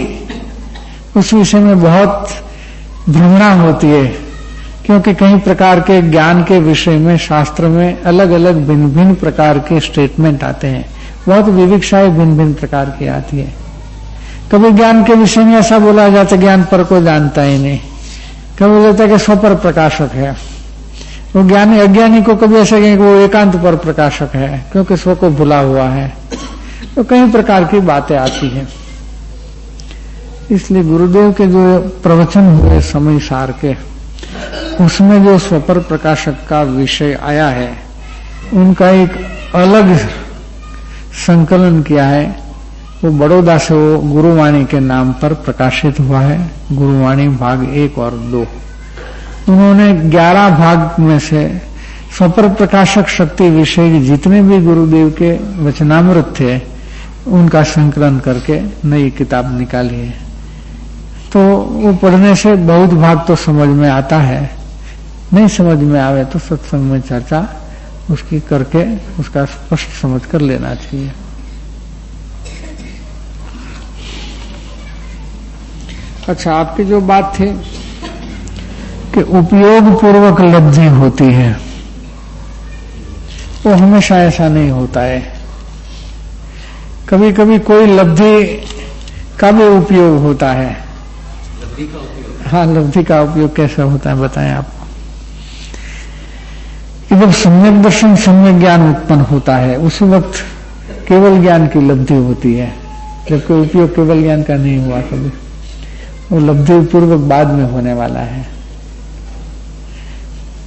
उस विषय में बहुत भ्रमणा होती है। क्योंकि कई प्रकार के ज्ञान के विषय में शास्त्र में अलग अलग भिन्न भिन्न प्रकार के स्टेटमेंट आते हैं, बहुत विविक्षाएं भिन्न भिन्न प्रकार की आती है। कभी ज्ञान के विषय में ऐसा बोला जाता है ज्ञान पर को जानता ही नहीं, कभी बोलता है कि स्वपर प्रकाशक है, वो ज्ञानी अज्ञानी को कभी ऐसा कहेंगे वो एकांत पर प्रकाशक है क्योंकि स्व को भुला हुआ है। तो कई प्रकार की बातें आती हैं। इसलिए गुरुदेव के जो प्रवचन हुए समय सार के, उसमें जो स्वपर प्रकाशक का विषय आया है उनका एक अलग संकलन किया है। वो बड़ौदा से वो गुरुवाणी के नाम पर प्रकाशित हुआ है, गुरुवाणी भाग 1 और 2। उन्होंने 11 भाग में से स्वपर प्रकाशक शक्ति विषय जितने भी गुरुदेव के वचनामृत थे उनका संकलन करके नई किताब निकाली है। तो वो पढ़ने से बहुत भाग तो समझ में आता है, नहीं समझ में आवे तो सत्संग में चर्चा उसकी करके उसका स्पष्ट समझ कर लेना चाहिए। अच्छा, आपकी जो बात थी कि उपयोग पूर्वक लब्धि होती है, वो हमेशा ऐसा नहीं होता है। कभी कभी कोई लब्धि का भी उपयोग होता है। लब्धि का उपयोग? हाँ, लब्धि का उपयोग कैसा होता है बताएं आप। जब सम्यक दर्शन सम्यक ज्ञान उत्पन्न होता है उस वक्त केवल ज्ञान की लब्धि होती है, जबकि उपयोग केवल ज्ञान का नहीं हुआ कभी। वो लब्धि पूर्वक बाद में होने वाला है।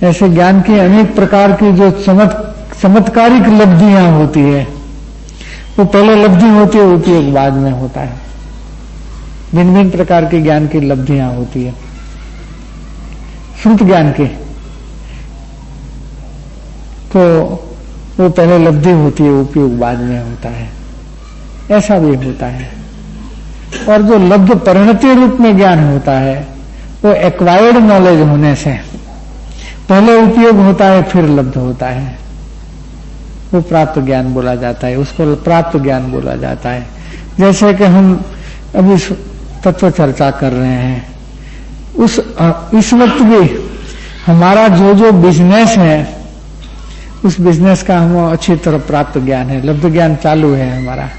ऐसे ज्ञान की अनेक प्रकार की जो चमत्कारिक लब्धियां होती है, वो पहले लब्धि होती है, उपयोग बाद में होता है। भिन्न भिन्न प्रकार के ज्ञान की लब्धियां होती है। श्रुत ज्ञान की तो वो पहले लब्धि होती है, उपयोग बाद में होता है। ऐसा भी होता है। और जो लब्ध परिणति रूप में ज्ञान होता है वो एक्वायर्ड नॉलेज होने से पहले उपयोग होता है फिर लब्ध होता है, वो प्राप्त ज्ञान बोला जाता है, उसको प्राप्त ज्ञान बोला जाता है। जैसे कि हम अभी तत्व चर्चा कर रहे हैं, इस वक्त भी हमारा जो जो बिजनेस है उस बिजनेस का हम अच्छी तरह प्राप्त ज्ञान है, लब्ध ज्ञान चालू है हमारा।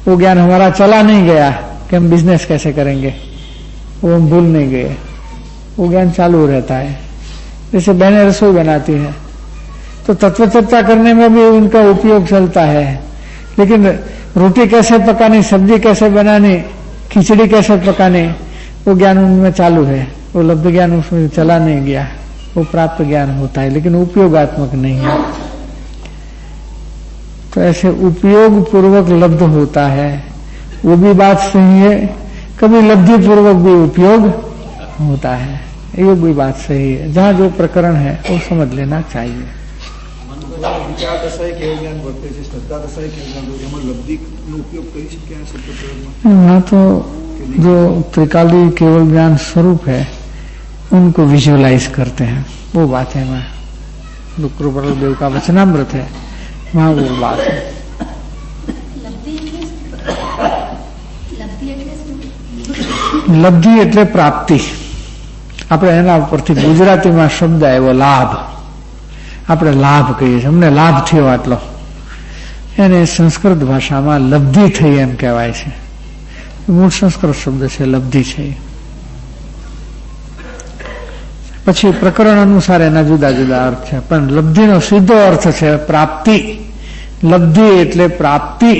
वो ज्ञान हमारा चला नहीं गया कि हम बिजनेस कैसे करेंगे, वो हम भूल नहीं गए, वो ज्ञान चालू रहता है। जैसे बहनें रसोई बनाती है तो तत्व चर्चा करने में भी उनका उपयोग चलता है, लेकिन रोटी कैसे पकानी, सब्जी कैसे बनानी, खिचड़ी कैसे पकानी, वो ज्ञान उनमें चालू है। वो लब्ध ज्ञान उसमें चला नहीं गया, वो प्राप्त ज्ञान होता है, लेकिन उपयोगात्मक नहीं है। तो ऐसे उपयोग पूर्वक लब्ध होता है, वो भी बात सही है। कभी लब्धि पूर्वक भी उपयोग होता है, ये भी बात सही है। जहाँ जो प्रकरण है वो समझ लेना चाहिए। વિચાર દશાએ કેવું જ્ઞાન વર્તે છે, શ્રદ્ધા દશાએ કેવું જ્ઞાન વર્તે, એમાં લબ્ધિનો ઉપયોગ કરી શકીએ આ શબ્દ પ્રયોગમાં? हाँ, तो जो त्रिकाली केवल ज्ञान स्वरूप है उनको विजुअलाइज करते हैं, वो बात है। वहाँ गुरु देव का वचनामृत है, वहाँ वो बात है। લબ્ધિ એટલે પ્રાપ્તિ। આપણે એના ઉપરથી ગુજરાતીમાં શબ્દ આવ્યો લાભ, આપણે લાભ કહીએ છીએ, અમને લાભ થયો આટલો, એને સંસ્કૃત ભાષામાં લબ્ધિ થઈ એમ કહેવાય છે। મૂળ સંસ્કૃત શબ્દ છે, લબ્ધિ છે। પછી પ્રકરણ અનુસાર એના જુદા જુદા અર્થ છે, પણ લબ્ધિનો સીધો અર્થ છે પ્રાપ્તિ। લબ્ધિ એટલે પ્રાપ્તિ।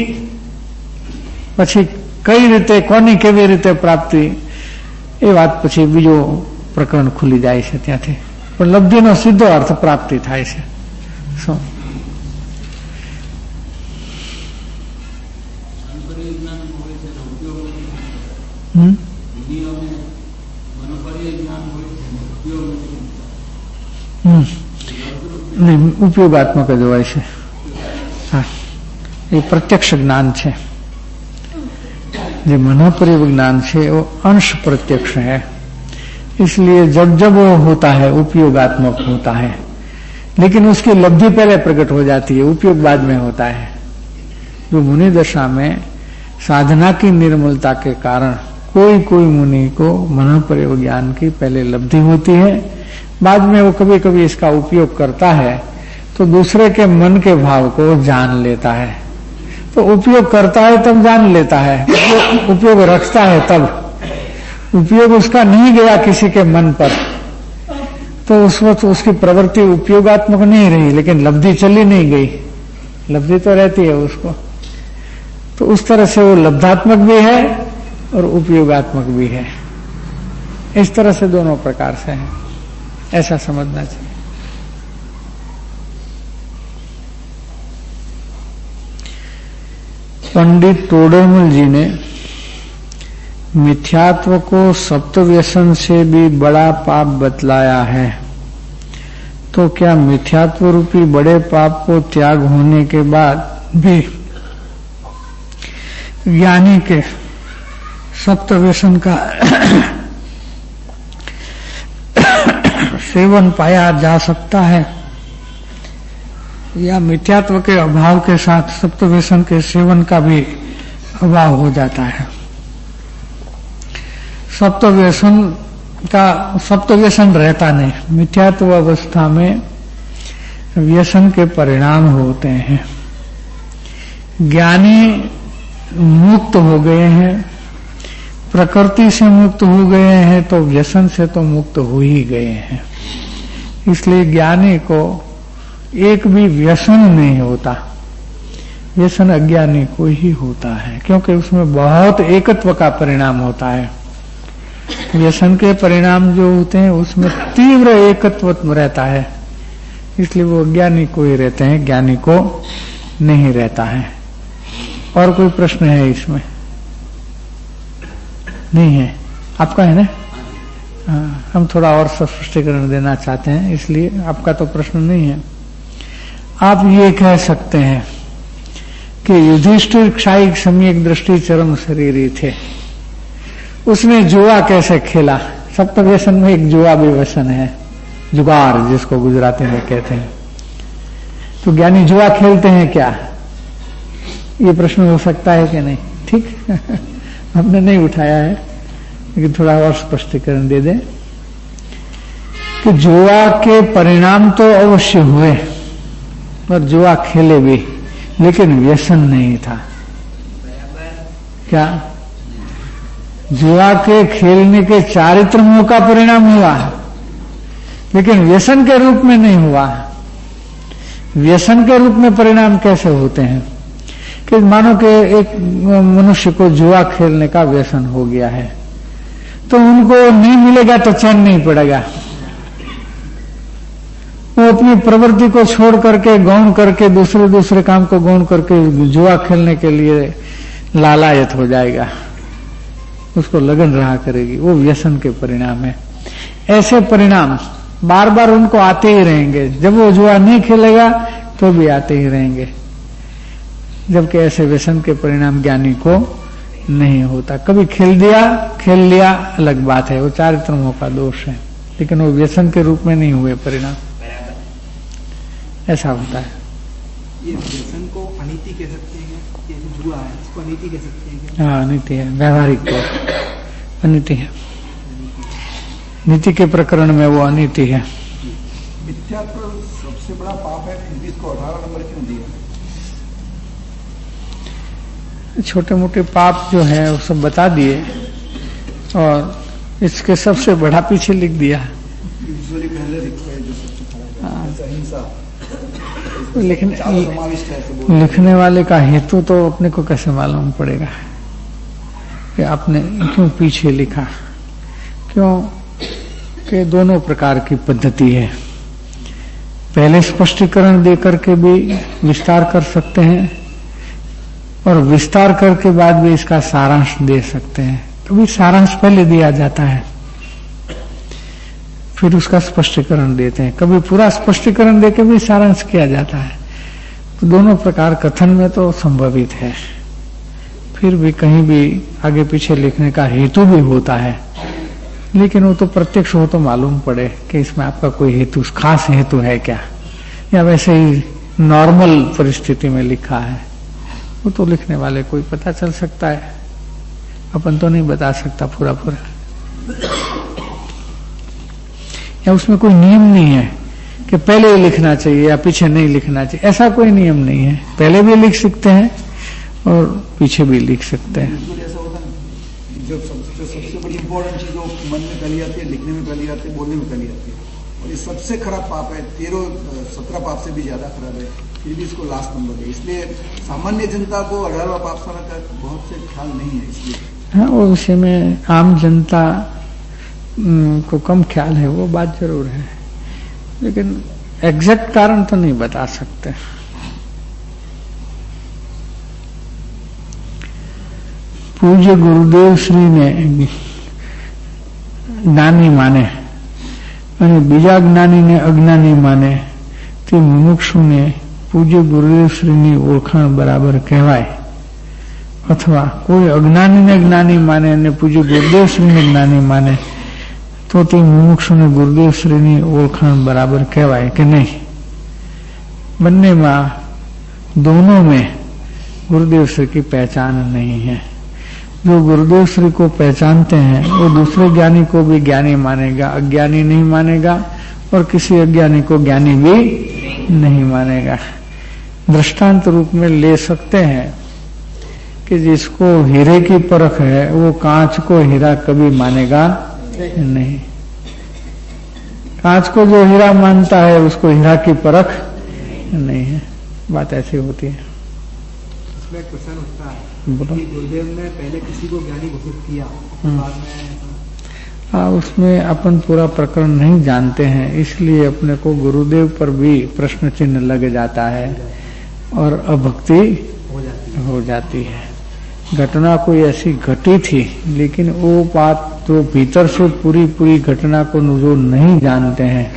પછી કઈ રીતે, કોની કેવી રીતે પ્રાપ્તિ, એ વાત પછી બીજો પ્રકરણ ખુલી જાય છે ત્યાંથી। પણ લબ્ધિનો સીધો અર્થ પ્રાપ્તિ થાય છે। શું નહીં, ઉપયોગાત્મક જ હોય છે। હા, એ પ્રત્યક્ષ જ્ઞાન છે। जो मनोपरिव ज्ञान है वो अंश प्रत्यक्ष है, इसलिए जब जब वो होता है उपयोगात्मक होता है, लेकिन उसकी लब्धि पहले प्रकट हो जाती है, उपयोग बाद में होता है। जो मुनि दशा में साधना की निर्मलता के कारण कोई कोई मुनि को मनोपरिव ज्ञान की पहले लब्धि होती है, बाद में वो कभी कभी इसका उपयोग करता है तो दूसरे के मन के भाव को जान लेता है। तो उपयोग करता है तब जान लेता है, उपयोग रखता है तब। उपयोग उसका नहीं गया किसी के मन पर तो उस वक्त उसकी प्रवृत्ति उपयोगात्मक नहीं रही, लेकिन लब्धि चली नहीं गई, लब्धि तो रहती है उसको। तो उस तरह से वो लब्धात्मक भी है और उपयोगात्मक भी है। इस तरह से दोनों प्रकार से है, ऐसा समझना चाहिए। पंडित तोडरमल जी ने मिथ्यात्व को सप्तव्यसन से भी बड़ा पाप बतलाया है। तो क्या मिथ्यात्व रूपी बड़े पाप को त्याग होने के बाद भी ज्ञानी के सप्तव्यसन का सेवन पाया जा सकता है, या मिथ्यात्व के अभाव के साथ सप्तव्यसन के सेवन का भी अभाव हो जाता है? सप्तव्यसन रहता नहीं, मिथ्यात्व अवस्था में व्यसन के परिणाम होते हैं। ज्ञानी मुक्त हो गए हैं, प्रकृति से मुक्त हो गए हैं, तो व्यसन से तो मुक्त हो ही गए हैं। इसलिए ज्ञानी को एक भी व्यसन नहीं होता, व्यसन अज्ञानी को ही होता है, क्योंकि उसमें बहुत एकत्व का परिणाम होता है। व्यसन के परिणाम जो होते हैं उसमें तीव्र एकत्व रहता है, इसलिए वो अज्ञानी को ही रहते हैं, ज्ञानी को नहीं रहता है। और कोई प्रश्न है इसमें? नहीं है? आपका है ना? हाँ, हम थोड़ा और स्पष्टीकरण देना चाहते हैं, इसलिए आपका तो प्रश्न नहीं है। आप ये कह सकते हैं कि युधिष्ठिर क्षायिक सम्यक दृष्टि चरम शरीरी थे, उसने जुआ कैसे खेला? सप्तव्यसन में एक जुआ भी व्यसन है, जुगार जिसको गुजराती में कहते हैं। तो ज्ञानी जुआ खेलते हैं क्या? ये प्रश्न हो सकता है कि नहीं? ठीक हमने नहीं उठाया है, लेकिन थोड़ा और स्पष्टीकरण दे दें कि जुआ के परिणाम तो अवश्य हुए और जुआ खेले भी, लेकिन व्यसन नहीं था। क्या जुआ के खेलने के चारित्रमोह का परिणाम हुआ, लेकिन व्यसन के रूप में नहीं हुआ? व्यसन के रूप में परिणाम कैसे होते हैं कि मानो कि एक मनुष्य को जुआ खेलने का व्यसन हो गया है, तो उनको नहीं मिलेगा तो चैन नहीं पड़ेगा। वो अपनी प्रवृत्ति को छोड़ करके गौण करके दूसरे काम को गौण करके जुआ खेलने के लिए लालायत हो जाएगा, उसको लगन रहा करेगी। वो व्यसन के परिणाम है। ऐसे परिणाम बार बार उनको आते ही रहेंगे, जब वो जुआ नहीं खेलेगा तो भी आते ही रहेंगे, जबकि ऐसे व्यसन के परिणाम ज्ञानी को नहीं होता। कभी खेल लिया अलग बात है, वो चारित्रमोह का दोष है, लेकिन वो व्यसन के रूप में नहीं हुए परिणाम। ऐसा होता है। ये व्यसन को अनीति कह सकते हैं, ये जो जुआ है इसको अनीति कह सकते हैं क्या? हाँ, अनीति है, व्यावहारिक तो अनीति है। नीति के प्रकरण में वो अनीति है। मिथ्यात्व सबसे बड़ा पाप है, फिर इसको 18 नंबर क्यों दिया? छोटे मोटे पाप जो है वो सब बता दिए और इसके सबसे बड़ा पीछे लिख दिया। यूजुअली पहले लिखते हैं जो सबसे खराब है, हिंसा। लिखने वाले का हेतु तो अपने को कैसे मालूम पड़ेगा कि आपने क्यों पीछे लिखा? क्यों कि दोनों प्रकार की पद्धति है। पहले स्पष्टीकरण देकर के भी विस्तार कर सकते हैं और विस्तार करके बाद भी इसका सारांश दे सकते हैं। कभी सारांश पहले दिया जाता है, फिर उसका स्पष्टीकरण देते हैं। कभी पूरा स्पष्टीकरण देके भी सारांश किया जाता है। तो दोनों प्रकार कथन में तो संभवित है। फिर भी कहीं भी आगे पीछे लिखने का हेतु भी होता है, लेकिन वो तो प्रत्यक्ष हो तो मालूम पड़े कि इसमें आपका कोई हेतु, खास हेतु है क्या, या वैसे ही नॉर्मल परिस्थिति में लिखा है, वो तो लिखने वाले कोई पता चल सकता है, अपन तो नहीं बता सकता पूरा। या उसमें कोई नियम नहीं है कि पहले लिखना चाहिए या पीछे नहीं लिखना चाहिए, ऐसा कोई नियम नहीं है। पहले भी लिख सकते हैं और पीछे भी लिख सकते हैं। बिल्कुल ऐसा होता है जो सबसे बड़ी इंपॉर्टेंट चीज जो मन में पहली आती है, लिखने में पहली आती है, बोलने में पहली आती है, और ये सबसे खराब पाप है, 13-17 पाप से भी ज्यादा खराब है, फिर भी इसको लास्ट नंबर है। इसलिए सामान्य जनता को 18वां पाप सारा का बहुत से ख्याल नहीं है। इसलिए हाँ, वो विषय में आम जनता को कम ख्याल है, वो बात जरूर है, लेकिन एग्जैक्ट कारण तो नहीं बता सकते। पूज्य गुरुदेव श्री ने ज्ञानी माने અને બીજા જ્ઞાનીને અજ્ઞાની માને તે મુમુક્ષુને પૂજ્ય ગુરુદેવ શ્રીની ઓળખાણ બરાબર કહેવાય, અથવા કોઈ અજ્ઞાનીને જ્ઞાની માને અને પૂજ્ય ગુરુદેવ શ્રીને જ્ઞાની માને તો તે મુમુક્ષુને ગુરુદેવ શ્રીની ઓળખાણ બરાબર કહેવાય કે નહીં? બંનેમાં दोनों में गुरुदेव श्री की पहचान नहीं है। जो गुरुदेव श्री को पहचानते हैं वो दूसरे ज्ञानी को भी ज्ञानी मानेगा, अज्ञानी नहीं मानेगा, और किसी अज्ञानी को ज्ञानी भी नहीं मानेगा। दृष्टांत रूप में ले सकते हैं कि जिसको हीरे की परख है वो कांच को हीरा कभी मानेगा नहीं। कांच को जो हीरा मानता है उसको हीरा की परख नहीं है। बात ऐसी होती है। इसमें क्वेश्चन उठता है बोलो। कि गुरुदेव ने पहले किसी को ज्ञानी घोषित किया, बाद में हाँ, उसमें अपन पूरा प्रकरण नहीं जानते हैं, इसलिए अपने को गुरुदेव पर भी प्रश्न चिन्ह लग जाता है और अभक्ति हो जाती है। घटना कोई ऐसी घटी थी, लेकिन वो बात जो भीतर से पूरी घटना को जो नहीं जानते हैं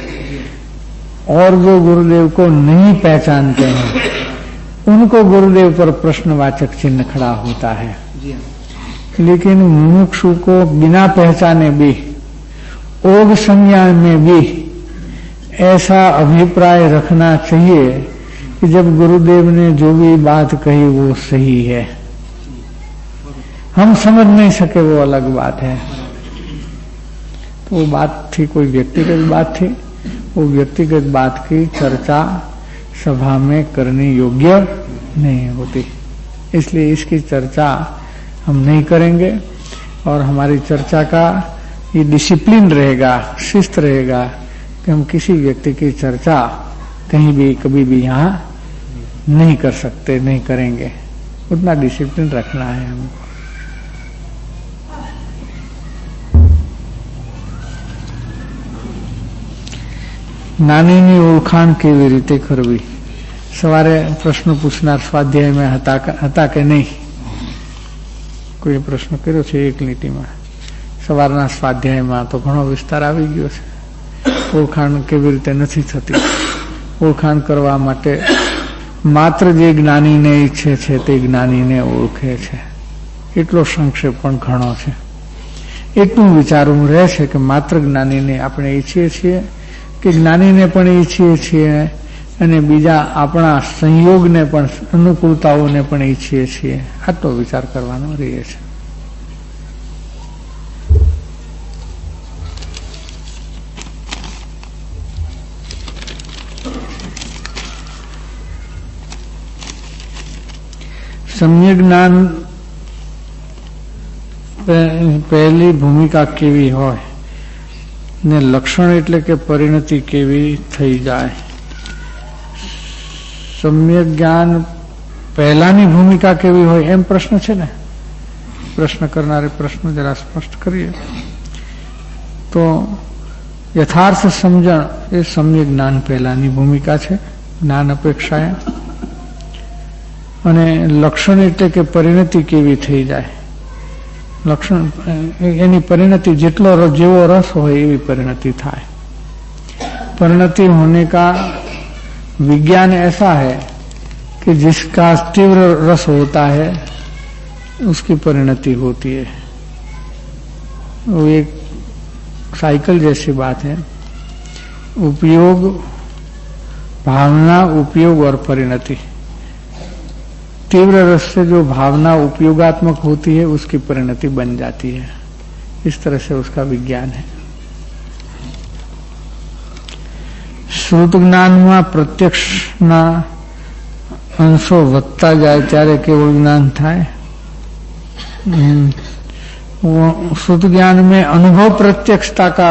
और जो गुरुदेव को नहीं पहचानते हैं उनको गुरुदेव पर प्रश्नवाचक चिन्ह खड़ा होता है। लेकिन मुमुक्षु को बिना पहचाने भी, ओग संज्ञा में भी ऐसा अभिप्राय रखना चाहिए कि जब गुरुदेव ने जो भी बात कही वो सही है। हम समझ नहीं सके वो अलग बात है। तो वो बात थी, कोई व्यक्तिगत बात थी, वो व्यक्तिगत बात की चर्चा सभा में करनी योग्य नहीं होती, इसलिए इसकी चर्चा हम नहीं करेंगे। और हमारी चर्चा का ये डिसिप्लिन रहेगा, शिस्त रहेगा कि हम किसी व्यक्ति की चर्चा कहीं भी कभी भी यहाँ नहीं कर सकते, नहीं करेंगे। उतना डिसिप्लिन रखना है हमको। નાનીની ઓળખાણ કેવી રીતે કરવી? સવારે પ્રશ્ન પૂછનાર સ્વાધ્યાયમાં હતા કે નહીં? કોઈ પ્રશ્ન કર્યો છે એક લીટીમાં? સવારના સ્વાધ્યાયમાં તો ઘણો વિસ્તાર આવી ગયો છે। ઓળખાણ કેવી રીતે નથી થતી? ઓળખાણ કરવા માટે માત્ર જે જ્ઞાનીને ઈચ્છે છે તે જ્ઞાનીને ઓળખે છે, એટલો સંક્ષેપ પણ ઘણો છે। એટલું વિચારવું રહે છે કે માત્ર જ્ઞાનીને આપણે ઈચ્છીએ છીએ કે જ્ઞાનીને પણ ઈચ્છીએ છીએ અને બીજા આપણા સંયોગને પણ, અનુકૂળતાઓને પણ ઈચ્છીએ છીએ, આટલો વિચાર કરવાનો રહે છે। सम्यक ज्ञान પહેલી ભૂમિકા કેવી હોય ને લક્ષણ એટલે કે પરિણતિ કેવી થઈ જાય? સમ્યક જ્ઞાન પહેલાની ભૂમિકા કેવી હોય એમ પ્રશ્ન છે ને? પ્રશ્ન કરનારે પ્રશ્ન જરા સ્પષ્ટ કરીએ તો યથાર્થ સમજણ એ સમ્યક જ્ઞાન પહેલાની ભૂમિકા છે, જ્ઞાન અપેક્ષાએ। અને લક્ષણ એટલે કે પરિણતિ કેવી થઈ જાય? लक्षण यानी परिणति जितलो जेवो रस हो एवी परिणति थाय। परिणति होने का विज्ञान ऐसा है कि जिसका तीव्र रस होता है उसकी परिणति होती है। वो एक साइकिल जैसी बात है। उपयोग, भावना, उपयोग और परिणति। तीव्र रस से जो भावना उपयोगात्मक होती है उसकी परिणति बन जाती है। इस तरह से उसका विज्ञान है। શ્રુત જ્ઞાનમાં પ્રત્યક્ષના અંશો વધતા જાય ત્યારે કેવળ જ્ઞાન થાય। श्रुत ज्ञान में अनुभव प्रत्यक्षता का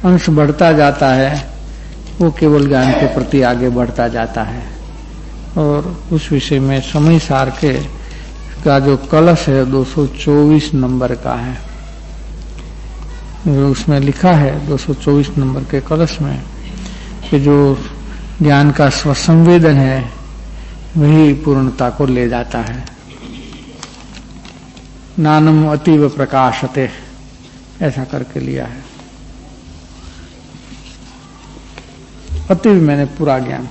अंश बढ़ता जाता है, वो केवल ज्ञान के प्रति आगे बढ़ता जाता है। और उस विषय में समय सार के का जो कलश है 224 नंबर का है, उसमें लिखा है 224 नंबर के कलश में कि जो ज्ञान का स्वसंवेदन है वही पूर्णता को ले जाता है। नानम अतीव प्रकाशते, ऐसा करके लिया है। अतीव मैंने पूरा ज्ञान,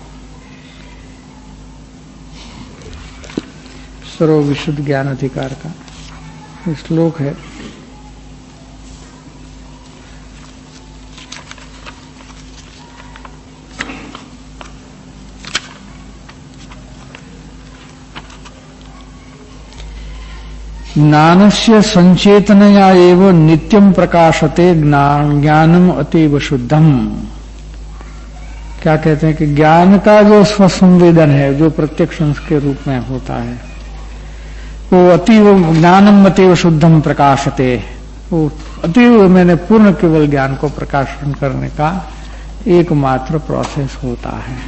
सर्व विशुद्ध ज्ञान अधिकार का श्लोक है। ज्ञानस्य संचेतनया एव नित्यं प्रकाशते ज्ञानम अतीव शुद्धम। क्या कहते हैं कि ज्ञान का जो स्वसंवेदन है, जो प्रत्यक्ष अंश के रूप में होता है, वो अतीव ज्ञानम अतीव शुद्धम प्रकाशते, वो अतीव मैंने पूर्ण केवल ज्ञान को प्रकाशन करने का एकमात्र प्रोसेस होता है।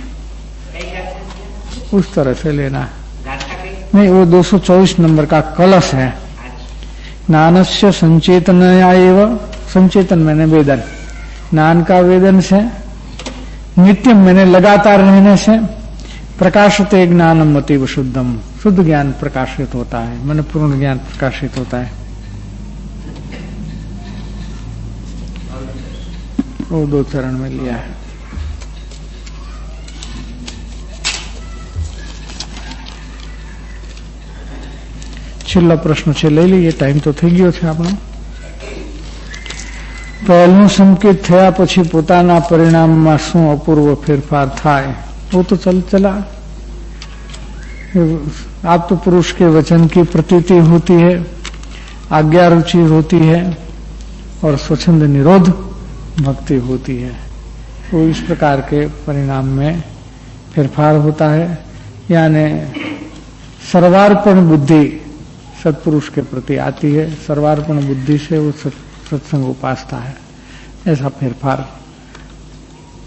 उस तरह से लेना नहीं, वो 224 नंबर का कलश है। ज्ञानस्य संचेतनया एव, संचेतन मैंने वेदन, ज्ञान का वेदन से, नित्यम मैंने लगातार रहने से, प्रकाशते ज्ञानम अतीव शुद्धम, शुद्ध ज्ञान प्रकाशित होता है, मैंने पूर्ण ज्ञान प्रकाशित होता है। वो 2 चरण में लिया है। છેલ્લો પ્રશ્ન છે, લઈ લઈએ, ટાઈમ તો થઈ ગયો છે આપણો। પહેલું સંકેત થયા પછી પોતાના પરિણામમાં શું અપૂર્વ ફેરફાર થાય, वो तो चला। आप तो पुरुष के वचन की प्रतीति होती है, आज्ञा रुचि होती है और स्वच्छंद निरोध भक्ति होती है। तो इस प्रकार के परिणाम में फेरफार होता है, यानी सर्वार्पण बुद्धि सत्पुरुष के प्रति आती है, सर्वार्पण बुद्धि से वो सत्संग उपासता है। ऐसा फेरफार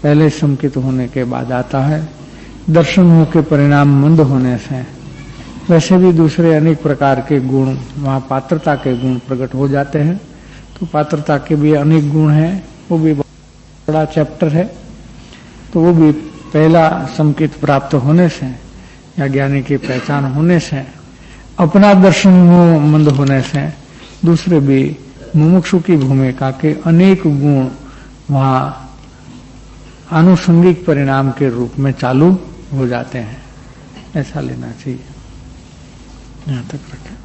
पहले संकित होने के बाद आता है। दर्शनों के परिणाम मंद होने से वैसे भी दूसरे अनेक प्रकार के गुण, वहाँ पात्रता के गुण प्रकट हो जाते हैं। तो पात्रता के भी अनेक गुण हैं, वो भी बड़ा चैप्टर है। तो वो भी पहला संकित प्राप्त होने से या ज्ञानी की पहचान होने से, अपना दर्शन मंद होने से, दूसरे भी मुमुक्षु की भूमिका के अनेक गुण वहाँ आनुषंगिक परिणाम के रूप में चालू हो जाते हैं। ऐसा लेना चाहिए। यहाँ तक रखें।